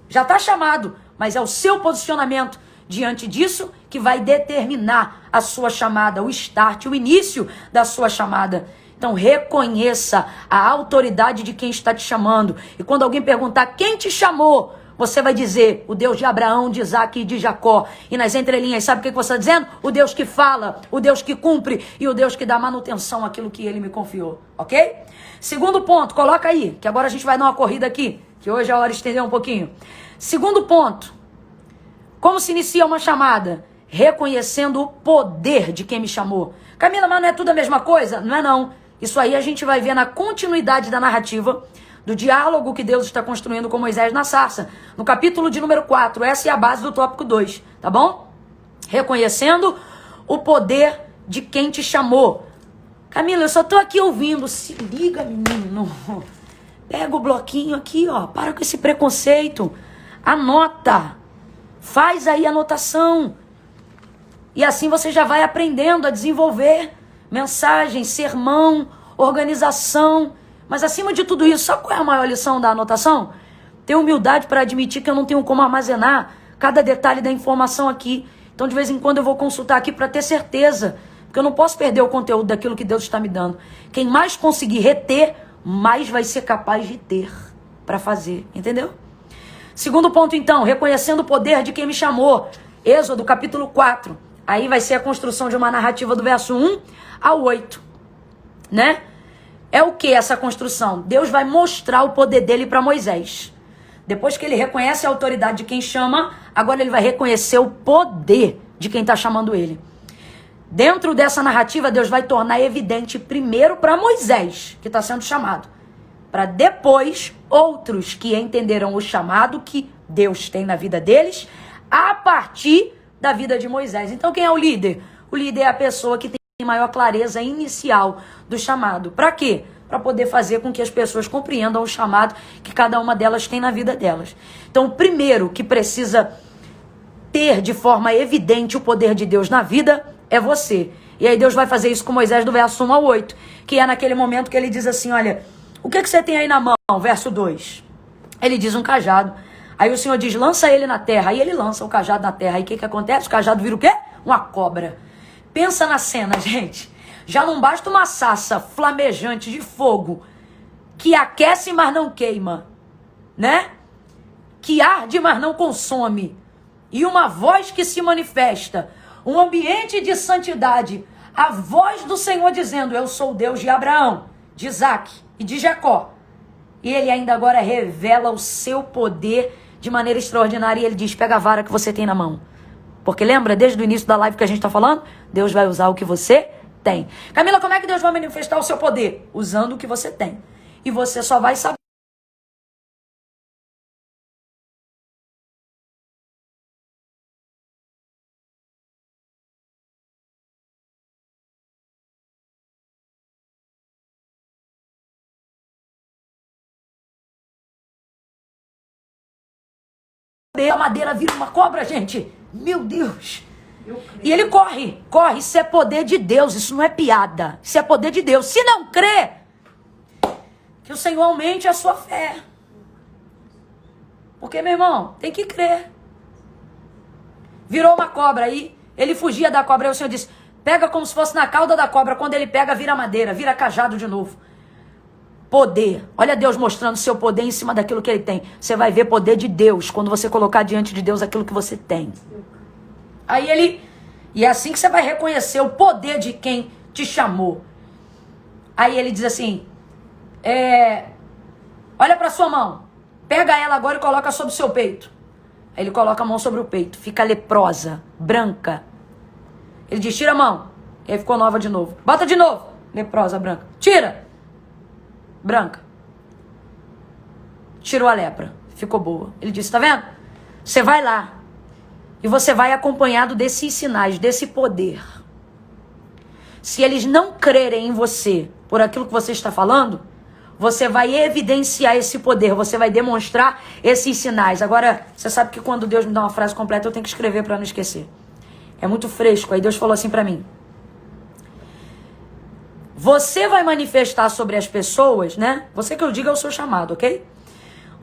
Já está chamado, mas é o seu posicionamento diante disso que vai determinar a sua chamada, o start, o início da sua chamada. Então reconheça a autoridade de quem está te chamando. E quando alguém perguntar quem te chamou, você vai dizer, o Deus de Abraão, de Isaac e de Jacó. E nas entrelinhas, sabe o que você está dizendo? O Deus que fala, o Deus que cumpre e o Deus que dá manutenção àquilo que ele me confiou. Ok? Segundo ponto, coloca aí, que agora a gente vai dar uma corrida aqui, que hoje é a hora de estender um pouquinho. Segundo ponto. Como se inicia uma chamada? Reconhecendo o poder de quem me chamou. Camila, mas não é tudo a mesma coisa? Não é não. Isso aí a gente vai ver na continuidade da narrativa, do diálogo que Deus está construindo com Moisés na sarça. No capítulo de número 4, essa é a base do tópico 2, tá bom? Reconhecendo o poder de quem te chamou. Camila, eu só tô aqui ouvindo. Se liga, menino. Pega o bloquinho aqui, ó. Para com esse preconceito. Anota. Faz aí a anotação. E assim você já vai aprendendo a desenvolver mensagem, sermão, organização. Mas acima de tudo isso, sabe qual é a maior lição da anotação? Ter humildade para admitir que eu não tenho como armazenar cada detalhe da informação aqui. Então de vez em quando eu vou consultar aqui para ter certeza. Porque eu não posso perder o conteúdo daquilo que Deus está me dando. Quem mais conseguir reter, mais vai ser capaz de ter para fazer. Entendeu? Segundo ponto, então, reconhecendo o poder de quem me chamou. Êxodo, capítulo 4. Aí vai ser a construção de uma narrativa do verso 1 ao 8. Né? É o que essa construção? Deus vai mostrar o poder dele para Moisés. Depois que ele reconhece a autoridade de quem chama, agora ele vai reconhecer o poder de quem está chamando ele. Dentro dessa narrativa, Deus vai tornar evidente primeiro para Moisés, que está sendo chamado. Para depois, outros que entenderão o chamado que Deus tem na vida deles, a partir da vida de Moisés. Então, quem é o líder? O líder é a pessoa que tem maior clareza inicial do chamado. Para quê? Para poder fazer com que as pessoas compreendam o chamado que cada uma delas tem na vida delas. Então, o primeiro que precisa ter de forma evidente o poder de Deus na vida é você. E aí Deus vai fazer isso com Moisés do verso 1 ao 8, que é naquele momento que ele diz assim, olha, o que você tem aí na mão? Verso 2. Ele diz um cajado. Aí o Senhor diz, lança ele na terra. Aí ele lança o cajado na terra. Aí o que acontece? O cajado vira o quê? Uma cobra. Pensa na cena, gente. Já não basta uma sassa flamejante de fogo que aquece, mas não queima, né? Que arde, mas não consome. E uma voz que se manifesta. Um ambiente de santidade. A voz do Senhor dizendo, eu sou o Deus de Abraão, de Isaac e de Jacó. E ele ainda agora revela o seu poder de maneira extraordinária. E ele diz, pega a vara que você tem na mão. Porque lembra, desde o início da live que a gente está falando? Deus vai usar o que você tem. Camila, como é que Deus vai manifestar o seu poder? Usando o que você tem. E você só vai saber. A madeira vira uma cobra, gente. Meu Deus. E ele corre. Isso é poder de Deus, isso não é piada. Isso é poder de Deus. Se não crê, que o Senhor aumente a sua fé. Porque, meu irmão, tem que crer. Virou uma cobra aí, ele fugia da cobra, aí o Senhor disse, pega como se fosse na cauda da cobra, quando ele pega, vira madeira, vira cajado de novo. Poder. Olha Deus mostrando seu poder em cima daquilo que ele tem. Você vai ver poder de Deus quando você colocar diante de Deus aquilo que você tem. Aí ele... E é assim que você vai reconhecer o poder de quem te chamou. Aí ele diz assim... olha para sua mão. Pega ela agora e coloca sobre o seu peito. Aí ele coloca a mão sobre o peito. Fica leprosa, branca. Ele diz, tira a mão. E aí ficou nova de novo. Bota de novo. Leprosa, branca. Tira. Branca. Tirou a lepra. Ficou boa. Ele disse, tá vendo? Você vai lá. E você vai acompanhado desses sinais, desse poder. Se eles não crerem em você por aquilo que você está falando, você vai evidenciar esse poder, você vai demonstrar esses sinais. Agora, você sabe que quando Deus me dá uma frase completa, eu tenho que escrever para não esquecer. É muito fresco. Aí Deus falou assim para mim. Você vai manifestar sobre as pessoas, né? Você que eu digo é o seu chamado, ok?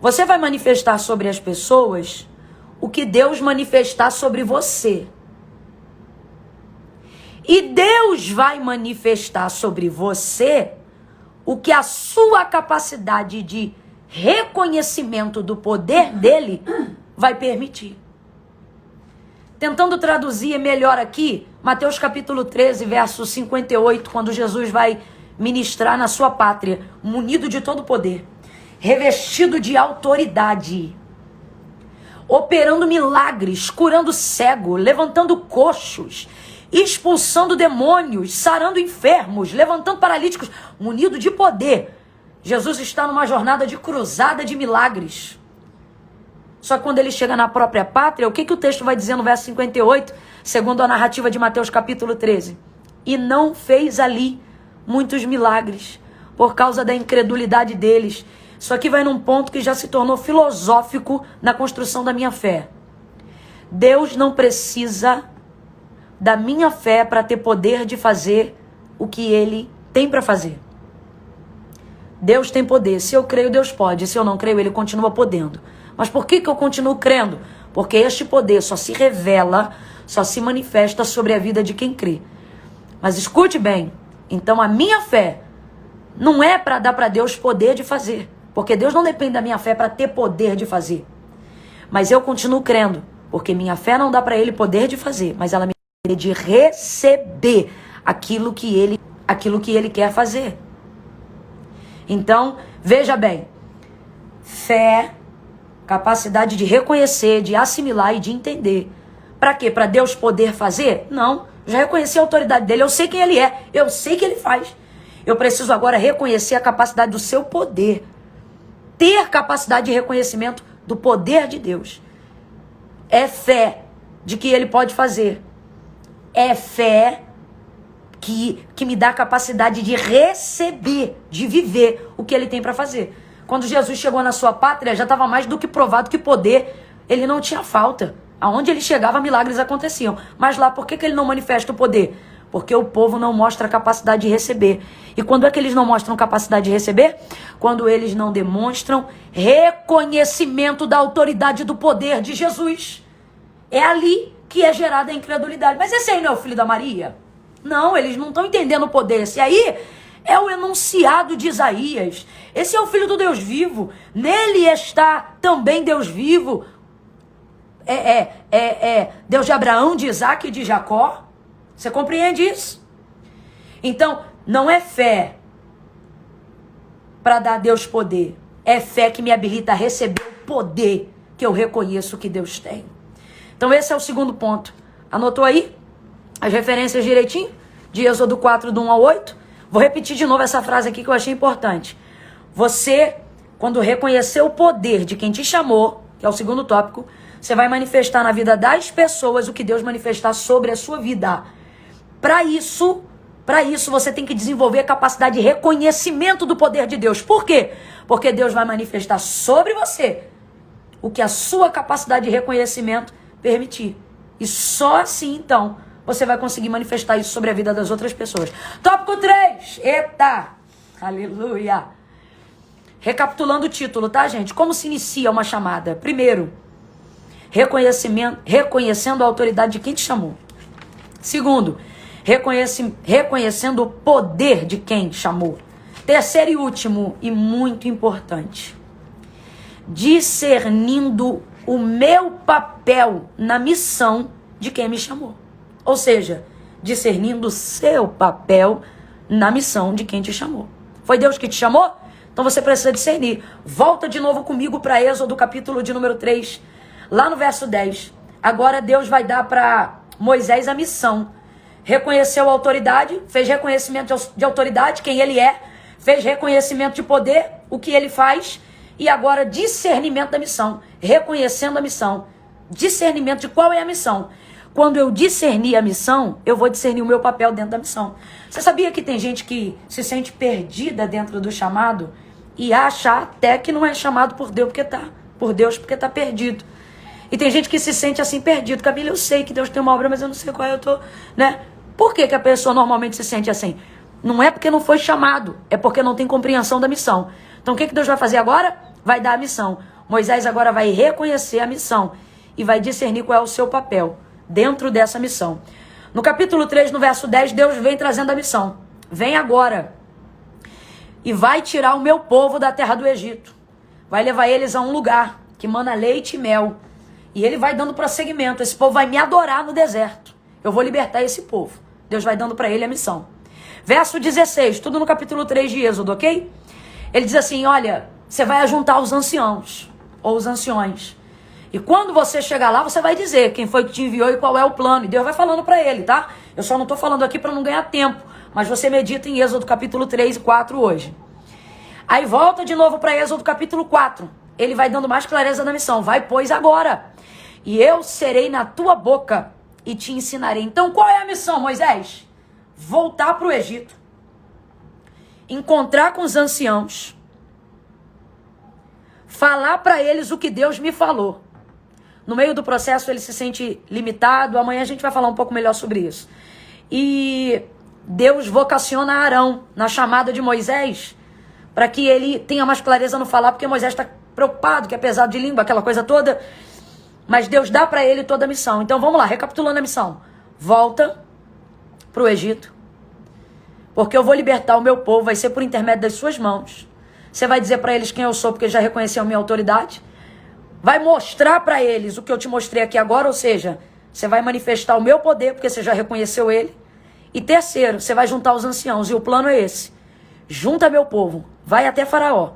Você vai manifestar sobre as pessoas o que Deus manifestar sobre você. E Deus vai manifestar sobre você o que a sua capacidade de reconhecimento do poder dele vai permitir. Tentando traduzir melhor aqui, Mateus capítulo 13, verso 58, quando Jesus vai ministrar na sua pátria, munido de todo poder, revestido de autoridade, operando milagres, curando cego, levantando coxos, expulsando demônios, sarando enfermos, levantando paralíticos, munido de poder. Jesus está numa jornada de cruzada de milagres. Só que quando ele chega na própria pátria, o que o texto vai dizer no verso 58, segundo a narrativa de Mateus capítulo 13? E não fez ali muitos milagres, por causa da incredulidade deles. Isso aqui vai num ponto que já se tornou filosófico na construção da minha fé. Deus não precisa da minha fé para ter poder de fazer o que ele tem para fazer. Deus tem poder. Se eu creio, Deus pode. Se eu não creio, ele continua podendo. Mas por que eu continuo crendo? Porque este poder só se revela, só se manifesta sobre a vida de quem crê. Mas escute bem, então a minha fé não é para dar para Deus poder de fazer. Porque Deus não depende da minha fé para ter poder de fazer. Mas eu continuo crendo, porque minha fé não dá para ele poder de fazer, mas ela me dá de receber aquilo que ele quer fazer. Então, veja bem, fé, capacidade de reconhecer, de assimilar e de entender. Para quê? Para Deus poder fazer? Não. Já reconheci a autoridade dele, eu sei quem ele é, eu sei que ele faz. Eu preciso agora reconhecer a capacidade do seu poder. Ter capacidade de reconhecimento do poder de Deus. É fé de que ele pode fazer. É fé que me dá a capacidade de receber, de viver o que ele tem para fazer. Quando Jesus chegou na sua pátria, já estava mais do que provado que poder, ele não tinha falta. Aonde ele chegava, milagres aconteciam. Mas lá, por que ele não manifesta o poder? Porque o povo não mostra a capacidade de receber. E quando é que eles não mostram capacidade de receber? Quando eles não demonstram reconhecimento da autoridade do poder de Jesus. É ali que é gerada a incredulidade. Mas esse aí não é o filho da Maria? Não, eles não estão entendendo o poder. Esse aí é o enunciado de Isaías. Esse é o filho do Deus vivo. Nele está também Deus vivo. Deus de Abraão, de Isaac e de Jacó. Você compreende isso? Então, não é fé para dar a Deus poder. É fé que me habilita a receber o poder que eu reconheço que Deus tem. Então, esse é o segundo ponto. Anotou aí as referências direitinho? De Êxodo 4, do 1 ao 8. Vou repetir de novo essa frase aqui que eu achei importante. Você, quando reconhecer o poder de quem te chamou, que é o segundo tópico, você vai manifestar na vida das pessoas o que Deus manifestar sobre a sua vida. Para isso você tem que desenvolver a capacidade de reconhecimento do poder de Deus. Por quê? Porque Deus vai manifestar sobre você o que a sua capacidade de reconhecimento permitir. E só assim, então, você vai conseguir manifestar isso sobre a vida das outras pessoas. Tópico 3. Eita! Aleluia! Recapitulando o título, tá, gente? Como se inicia uma chamada? Primeiro, reconhecendo a autoridade de quem te chamou. Segundo, reconhecendo o poder de quem te chamou. Terceiro e último, e muito importante, discernindo o meu papel na missão de quem me chamou. Ou seja, discernindo o seu papel na missão de quem te chamou. Foi Deus que te chamou? Então você precisa discernir. Volta de novo comigo para Êxodo, capítulo de número 3, lá no verso 10. Agora Deus vai dar para Moisés a missão. Reconheceu a autoridade, fez reconhecimento de autoridade, quem ele é, fez reconhecimento de poder, o que ele faz, e agora discernimento da missão, reconhecendo a missão, discernimento de qual é a missão. Quando eu discernir a missão, eu vou discernir o meu papel dentro da missão. Você sabia que tem gente que se sente perdida dentro do chamado e acha até que não é chamado por Deus porque está perdido. E tem gente que se sente assim perdido. Camila, eu sei que Deus tem uma obra, mas eu não sei qual eu tô, né? Por que a pessoa normalmente se sente assim? Não é porque não foi chamado, é porque não tem compreensão da missão. Então o que Deus vai fazer agora? Vai dar a missão. Moisés agora vai reconhecer a missão e vai discernir qual é o seu papel dentro dessa missão. No capítulo 3, no verso 10, Deus vem trazendo a missão. Vem agora e vai tirar o meu povo da terra do Egito. Vai levar eles a um lugar que mana leite e mel. E ele vai dando prosseguimento. Esse povo vai me adorar no deserto. Eu vou libertar esse povo. Deus vai dando para ele a missão. Verso 16, tudo no capítulo 3 de Êxodo, ok? Ele diz assim, olha, você vai ajuntar os anciãos, ou os anciões. E quando você chegar lá, você vai dizer quem foi que te enviou e qual é o plano. E Deus vai falando para ele, tá? Eu só não estou falando aqui para não ganhar tempo. Mas você medita em Êxodo capítulo 3 e 4 hoje. Aí volta de novo para Êxodo capítulo 4. Ele vai dando mais clareza da missão. Vai, pois, agora. E eu serei na tua boca e te ensinarei. Então, qual é a missão, Moisés? Voltar para o Egito. Encontrar com os anciãos. Falar para eles o que Deus me falou. No meio do processo, ele se sente limitado. Amanhã a gente vai falar um pouco melhor sobre isso. E Deus vocaciona Arão na chamada de Moisés para que ele tenha mais clareza no falar, porque Moisés está preocupado, que é pesado de língua, aquela coisa toda. Mas Deus dá para ele toda a missão. Então vamos lá, recapitulando a missão. Volta para o Egito, porque eu vou libertar o meu povo, vai ser por intermédio das suas mãos. Você vai dizer para eles quem eu sou, porque já reconheceu a minha autoridade. Vai mostrar para eles o que eu te mostrei aqui agora, ou seja, você vai manifestar o meu poder, porque você já reconheceu ele. E terceiro, você vai juntar os anciãos, e o plano é esse. Junta meu povo, vai até Faraó,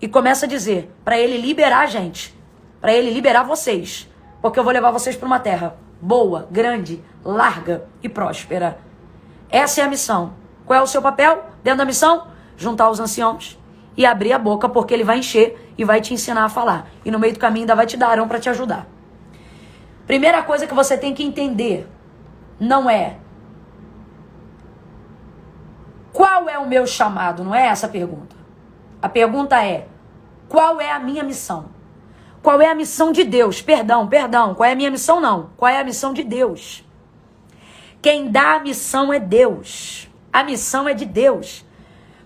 e começa a dizer para ele liberar a gente, para ele liberar vocês, porque eu vou levar vocês para uma terra boa, grande, larga e próspera. Essa é a missão. Qual é o seu papel dentro da missão? Juntar os anciãos e abrir a boca, porque ele vai encher e vai te ensinar a falar. E no meio do caminho ainda vai te dar Arão para te ajudar. Primeira coisa que você tem que entender não é é o meu chamado? Não é essa a pergunta. A pergunta é, qual é a minha missão? Qual é a missão de Deus? Perdão. Qual é a minha missão? Não. Qual é a missão de Deus? Quem dá a missão é Deus. A missão é de Deus.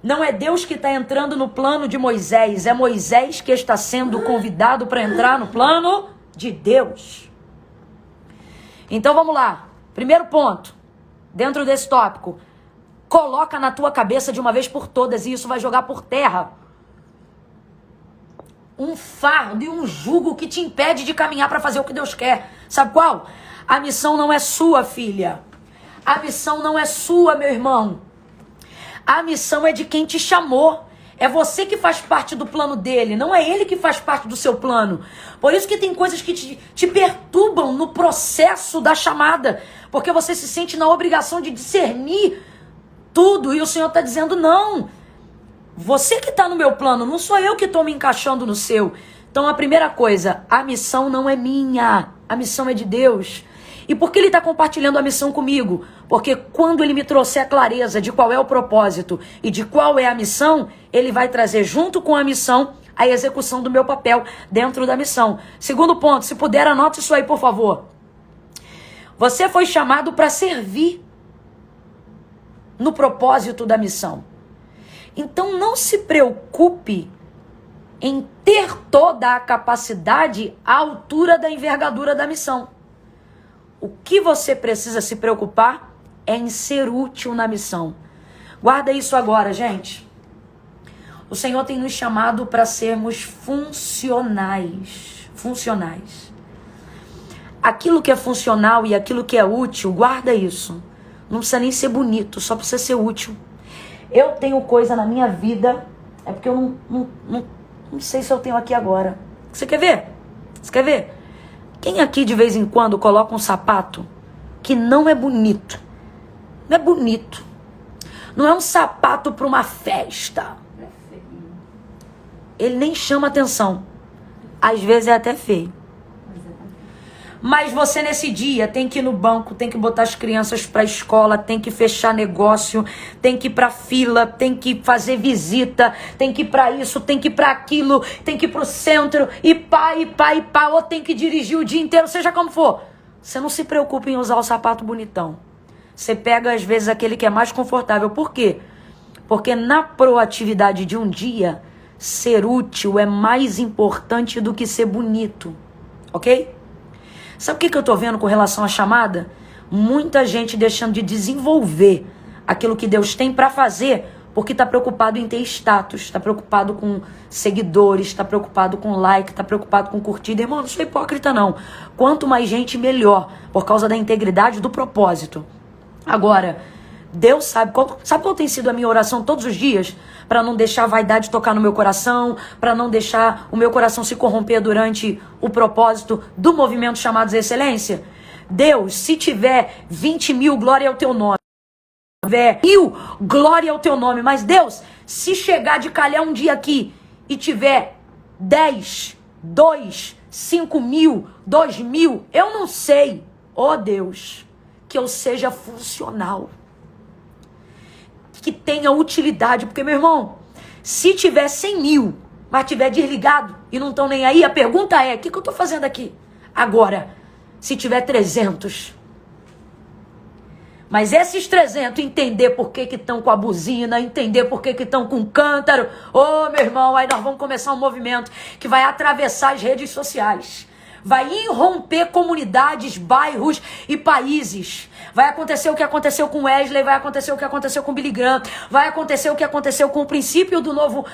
Não é Deus que está entrando no plano de Moisés. É Moisés que está sendo convidado para entrar no plano de Deus. Então vamos lá. Primeiro ponto, dentro desse tópico. Coloca na tua cabeça de uma vez por todas, e isso vai jogar por terra um fardo e um jugo que te impede de caminhar para fazer o que Deus quer. Sabe qual? A missão não é sua, filha. A missão não é sua, meu irmão. A missão é de quem te chamou. É você que faz parte do plano dele, não é ele que faz parte do seu plano. Por isso que tem coisas que te perturbam no processo da chamada, porque você se sente na obrigação de discernir tudo, e o Senhor está dizendo, não, você que está no meu plano, não sou eu que estou me encaixando no seu. Então a primeira coisa, a missão não é minha, a missão é de Deus. E por que ele está compartilhando a missão comigo? Porque quando ele me trouxer a clareza de qual é o propósito e de qual é a missão, ele vai trazer junto com a missão a execução do meu papel dentro da missão. Segundo ponto, se puder, anote isso aí, por favor. Você foi chamado para servir no propósito da missão. Então não se preocupe em ter toda a capacidade à altura da envergadura da missão. O que você precisa se preocupar é em ser útil na missão. Guarda isso agora, gente. O Senhor tem nos chamado para sermos funcionais. Funcionais. Aquilo que é funcional e aquilo que é útil, guarda isso. Não precisa nem ser bonito, só precisa ser útil. Eu tenho coisa na minha vida, é porque eu não sei se eu tenho aqui agora. Você quer ver? Você quer ver? Quem aqui de vez em quando coloca um sapato que não é bonito? Não é bonito. Não é um sapato para uma festa. Ele nem chama atenção. Às vezes é até feio. Mas você nesse dia tem que ir no banco, tem que botar as crianças para a escola, tem que fechar negócio, tem que ir para fila, tem que fazer visita, tem que ir para isso, tem que ir para aquilo, tem que ir para o centro, e pá, ou tem que dirigir o dia inteiro, seja como for. Você não se preocupa em usar o sapato bonitão. Você pega às vezes aquele que é mais confortável. Por quê? Porque na proatividade de um dia, ser útil é mais importante do que ser bonito. Ok? Sabe o que eu tô vendo com relação à chamada? Muita gente deixando de desenvolver aquilo que Deus tem para fazer, porque tá preocupado em ter status, tá preocupado com seguidores, tá preocupado com like, tá preocupado com curtida. Irmão, não sou hipócrita não. Quanto mais gente, melhor, por causa da integridade do propósito. Agora, Deus sabe qual tem sido a minha oração todos os dias? Para não deixar a vaidade tocar no meu coração, para não deixar o meu coração se corromper durante o propósito do movimento chamado Excelência. Deus, se tiver 20 mil, glória ao teu nome. Se tiver 1000, glória ao teu nome. Mas Deus, se chegar de calhar um dia aqui e tiver 10, 2, 5 mil, 2 mil, eu não sei, ó Deus, que eu seja funcional, que tenha utilidade, porque, meu irmão, se tiver 100 mil, mas tiver desligado e não estão nem aí, a pergunta é, o que eu estou fazendo aqui? Agora, se tiver 300, mas esses 300 entender por que estão com a buzina, entender por que estão com o cântaro, ô meu irmão, aí nós vamos começar um movimento que vai atravessar as redes sociais, vai irromper comunidades, bairros e países. Vai acontecer o que aconteceu com Wesley, vai acontecer o que aconteceu com Billy Graham, vai acontecer o que aconteceu com o princípio do novo,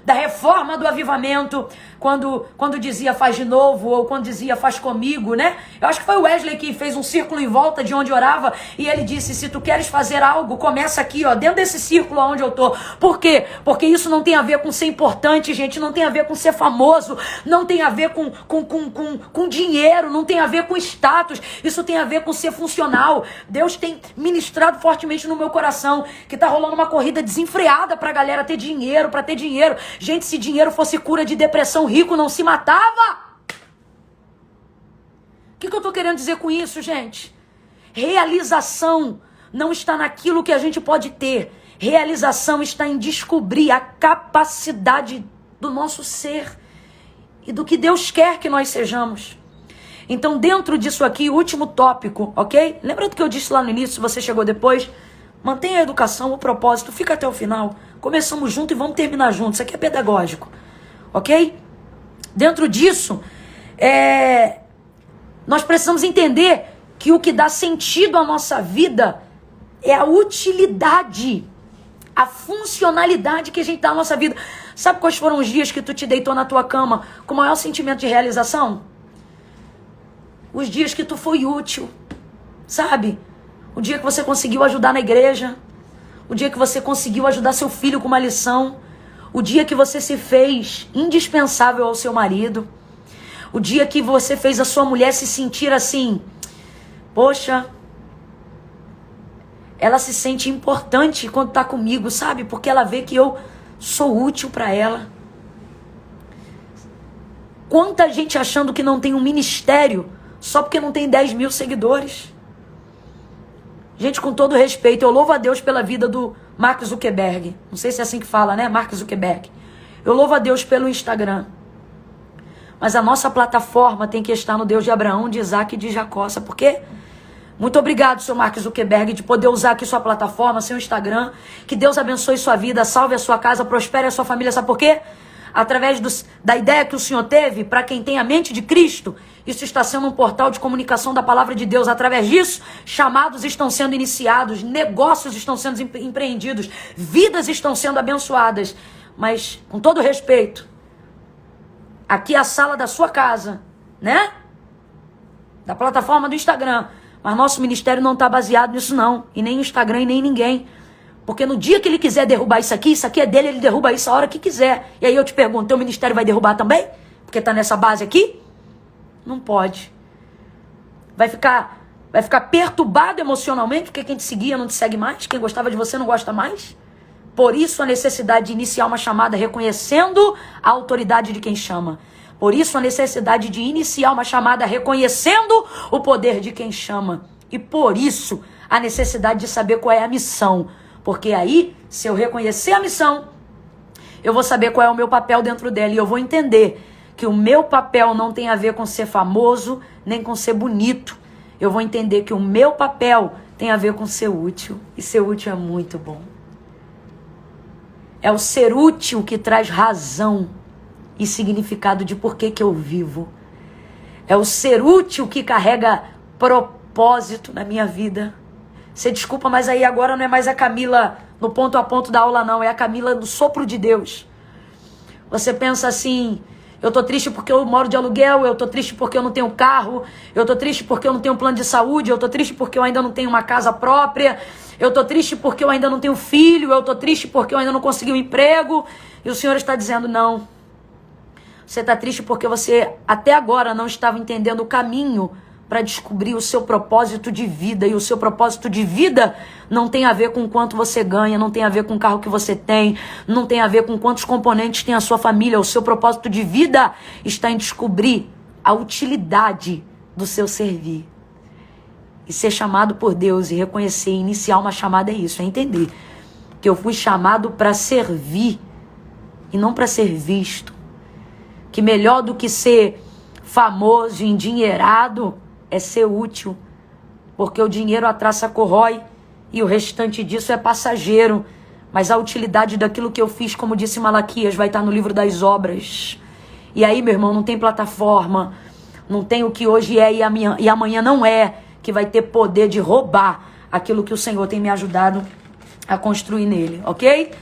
da reforma do avivamento, quando dizia faz de novo, ou quando dizia faz comigo, né? Eu acho que foi o Wesley que fez um círculo em volta de onde orava, e ele disse, se tu queres fazer algo, começa aqui, ó, dentro desse círculo onde eu tô. Por quê? Porque isso não tem a ver com ser importante, gente, não tem a ver com ser famoso, não tem a ver com dinheiro, não tem a ver com status, isso tem a ver com ser funcional. Deus tem ministrado fortemente no meu coração que tá rolando uma corrida desenfreada pra galera ter dinheiro, pra ter dinheiro. Gente, se dinheiro fosse cura de depressão, rico não se matava. O que eu tô querendo dizer com isso, gente? Realização não está naquilo que a gente pode ter. Realização está em descobrir a capacidade do nosso ser e do que Deus quer que nós sejamos. Então, dentro disso aqui, o último tópico, ok? Lembra do que eu disse lá no início, se você chegou depois? Mantenha a educação, o propósito, fica até o final. Começamos junto e vamos terminar junto. Isso aqui é pedagógico, ok? Dentro disso, nós precisamos entender que o que dá sentido à nossa vida é a utilidade, a funcionalidade que a gente dá à nossa vida. Sabe quais foram os dias que tu te deitou na tua cama com o maior sentimento de realização? Os dias que tu foi útil, sabe? O dia que você conseguiu ajudar na igreja, o dia que você conseguiu ajudar seu filho com uma lição, o dia que você se fez indispensável ao seu marido, o dia que você fez a sua mulher se sentir assim, poxa, ela se sente importante quando tá comigo, sabe? Porque ela vê que eu sou útil para ela. Quanta gente achando que não tem um ministério só porque não tem 10 mil seguidores. Gente, com todo respeito, eu louvo a Deus pela vida do Mark Zuckerberg. Não sei se é assim que fala, né? Mark Zuckerberg. Eu louvo a Deus pelo Instagram. Mas a nossa plataforma tem que estar no Deus de Abraão, de Isaac e de Jacó. Sabe por quê? Muito obrigado, seu Mark Zuckerberg, de poder usar aqui sua plataforma, seu Instagram. Que Deus abençoe sua vida, salve a sua casa, prospere a sua família. Sabe por quê? Através da ideia que o Senhor teve, para quem tem a mente de Cristo, isso está sendo um portal de comunicação da palavra de Deus. Através disso, chamados estão sendo iniciados, negócios estão sendo empreendidos, vidas estão sendo abençoadas. Mas, com todo respeito, aqui é a sala da sua casa, né? Da plataforma do Instagram. Mas nosso ministério não está baseado nisso não. E nem no Instagram e nem em ninguém. Porque no dia que ele quiser derrubar isso aqui é dele, ele derruba isso a hora que quiser. E aí eu te pergunto, teu ministério vai derrubar também? Porque está nessa base aqui? Não pode. Vai ficar perturbado emocionalmente porque quem te seguia não te segue mais? Quem gostava de você não gosta mais? Por isso a necessidade de iniciar uma chamada reconhecendo a autoridade de quem chama. Por isso a necessidade de iniciar uma chamada reconhecendo o poder de quem chama. E por isso a necessidade de saber qual é a missão. Porque aí, se eu reconhecer a missão, eu vou saber qual é o meu papel dentro dela. E eu vou entender que o meu papel não tem a ver com ser famoso, nem com ser bonito. Eu vou entender que o meu papel tem a ver com ser útil. E ser útil é muito bom. É o ser útil que traz razão e significado de por que eu vivo. É o ser útil que carrega propósito na minha vida. Você desculpa, mas aí agora não é mais a Camila no ponto a ponto da aula não, é a Camila do sopro de Deus. Você pensa assim, eu tô triste porque eu moro de aluguel, eu tô triste porque eu não tenho carro, eu tô triste porque eu não tenho plano de saúde, eu tô triste porque eu ainda não tenho uma casa própria, eu tô triste porque eu ainda não tenho filho, eu tô triste porque eu ainda não consegui um emprego. E o Senhor está dizendo, não. Você está triste porque você até agora não estava entendendo o caminho para descobrir o seu propósito de vida. E o seu propósito de vida não tem a ver com quanto você ganha, não tem a ver com o carro que você tem, não tem a ver com quantos componentes tem a sua família. O seu propósito de vida está em descobrir a utilidade do seu servir. E ser chamado por Deus e reconhecer e iniciar uma chamada é isso, é entender que eu fui chamado para servir e não para ser visto. Que melhor do que ser famoso e endinheirado é ser útil. Porque o dinheiro a traça corrói e o restante disso é passageiro. Mas a utilidade daquilo que eu fiz, como disse Malaquias, vai estar no livro das obras. E aí, meu irmão, não tem plataforma, não tem o que hoje é e amanhã não é, que vai ter poder de roubar aquilo que o Senhor tem me ajudado a construir nele, ok?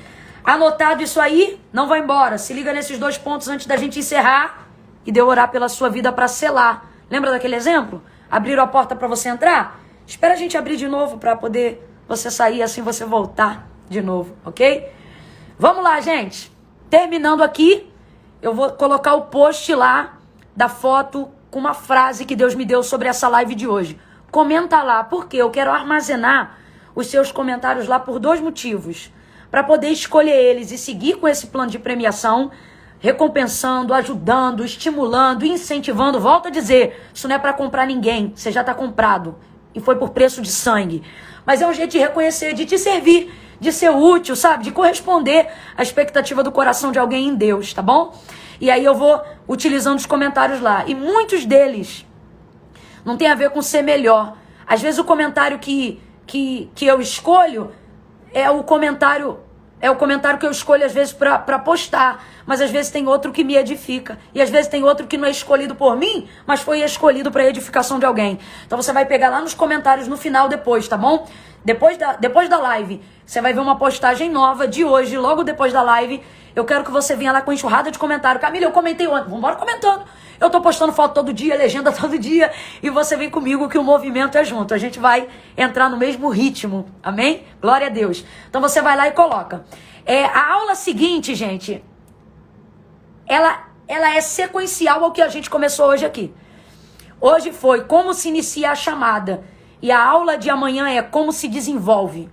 Anotado isso aí, não vai embora. Se liga nesses 2 pontos antes da gente encerrar e de eu orar pela sua vida para selar. Lembra daquele exemplo? Abriram a porta para você entrar? Espera a gente abrir de novo para poder você sair, assim você voltar de novo, ok? Vamos lá, gente. Terminando aqui, eu vou colocar o post lá da foto com uma frase que Deus me deu sobre essa live de hoje. Comenta lá, porque eu quero armazenar os seus comentários lá por 2 motivos. Para poder escolher eles e seguir com esse plano de premiação, recompensando, ajudando, estimulando, incentivando. Volto a dizer, isso não é para comprar ninguém, você já está comprado. e foi por preço de sangue. Mas é um jeito de reconhecer, de te servir, de ser útil, sabe? De corresponder à expectativa do coração de alguém em Deus, tá bom? E aí eu vou utilizando os comentários lá. E muitos deles não tem a ver com ser melhor. Às vezes o comentário que eu escolho é o comentário que eu escolho às vezes para postar, mas às vezes tem outro que me edifica, e às vezes tem outro que não é escolhido por mim, mas foi escolhido para edificação de alguém. Então você vai pegar lá nos comentários no final depois, tá bom? Depois da live, você vai ver uma postagem nova de hoje, logo depois da live. Eu quero que você venha lá com enxurrada de comentário. Camila, eu comentei ontem. Vambora comentando. Eu tô postando foto todo dia, legenda todo dia. E você vem comigo que o movimento é junto. A gente vai entrar no mesmo ritmo. Amém? Glória a Deus. Então você vai lá e coloca. A aula seguinte, gente, ela é sequencial ao que a gente começou hoje aqui. Hoje foi como se inicia a chamada. E a aula de amanhã é como se desenvolve.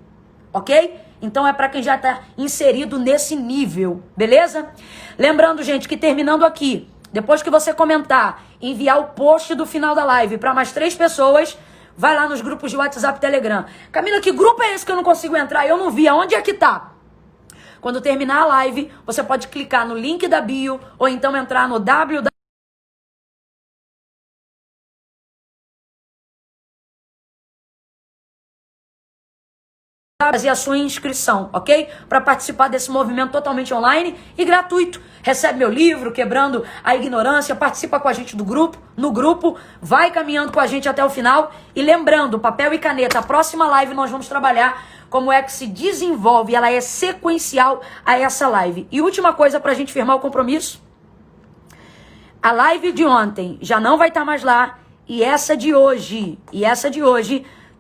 Ok? Então é para quem já está inserido nesse nível, beleza? Lembrando, gente, que terminando aqui, depois que você comentar, enviar o post do final da live para mais 3 pessoas, vai lá nos grupos de WhatsApp e Telegram. Camila, que grupo é esse que eu não consigo entrar? Eu não vi, aonde é que tá? Quando terminar a live, você pode clicar no link da bio ou então entrar no www. Fazer a sua inscrição, ok? Para participar desse movimento totalmente online e gratuito. Recebe meu livro, Quebrando a Ignorância, participa com a gente no grupo, vai caminhando com a gente até o final. E lembrando, papel e caneta, a próxima live nós vamos trabalhar como é que se desenvolve, ela é sequencial a essa live. E última coisa para a gente firmar o compromisso. A live de ontem já não vai estar mais lá e essa de hoje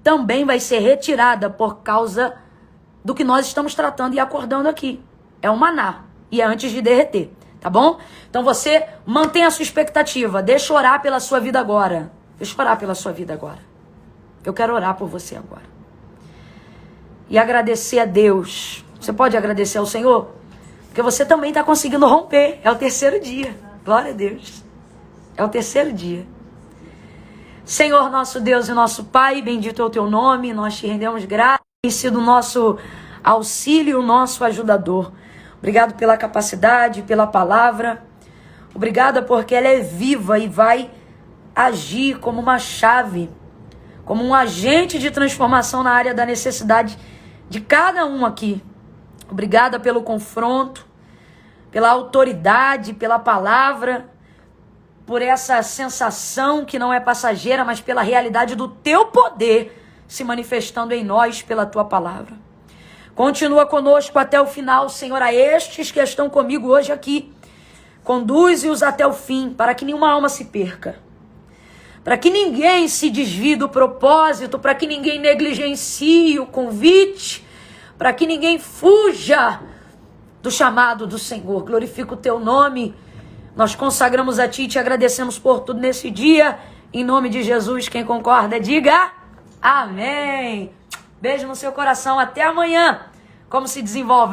também vai ser retirada por causa do que nós estamos tratando e acordando aqui. É um maná. E é antes de derreter. Tá bom? Então você mantém a sua expectativa. Deixa eu orar pela sua vida agora. Deixa eu orar pela sua vida agora. Eu quero orar por você agora. E agradecer a Deus. Você pode agradecer ao Senhor? Porque você também está conseguindo romper. É o 3º dia. Glória a Deus. É o 3º dia. Senhor, nosso Deus e nosso Pai, bendito é o teu nome, nós te rendemos graças, tem sido o nosso auxílio, o nosso ajudador. Obrigado pela capacidade, pela palavra. Obrigada porque ela é viva e vai agir como uma chave, como um agente de transformação na área da necessidade de cada um aqui. Obrigada pelo confronto, pela autoridade, pela palavra, por essa sensação que não é passageira, mas pela realidade do teu poder se manifestando em nós pela tua palavra. Continua conosco até o final, Senhor, a estes que estão comigo hoje aqui. Conduze-os até o fim, para que nenhuma alma se perca. Para que ninguém se desvie do propósito, para que ninguém negligencie o convite, para que ninguém fuja do chamado do Senhor. Glorifica o teu nome. Nós consagramos a Ti e te agradecemos por tudo nesse dia. Em nome de Jesus, quem concorda, diga amém. Beijo no seu coração. Até amanhã. Como se desenvolve?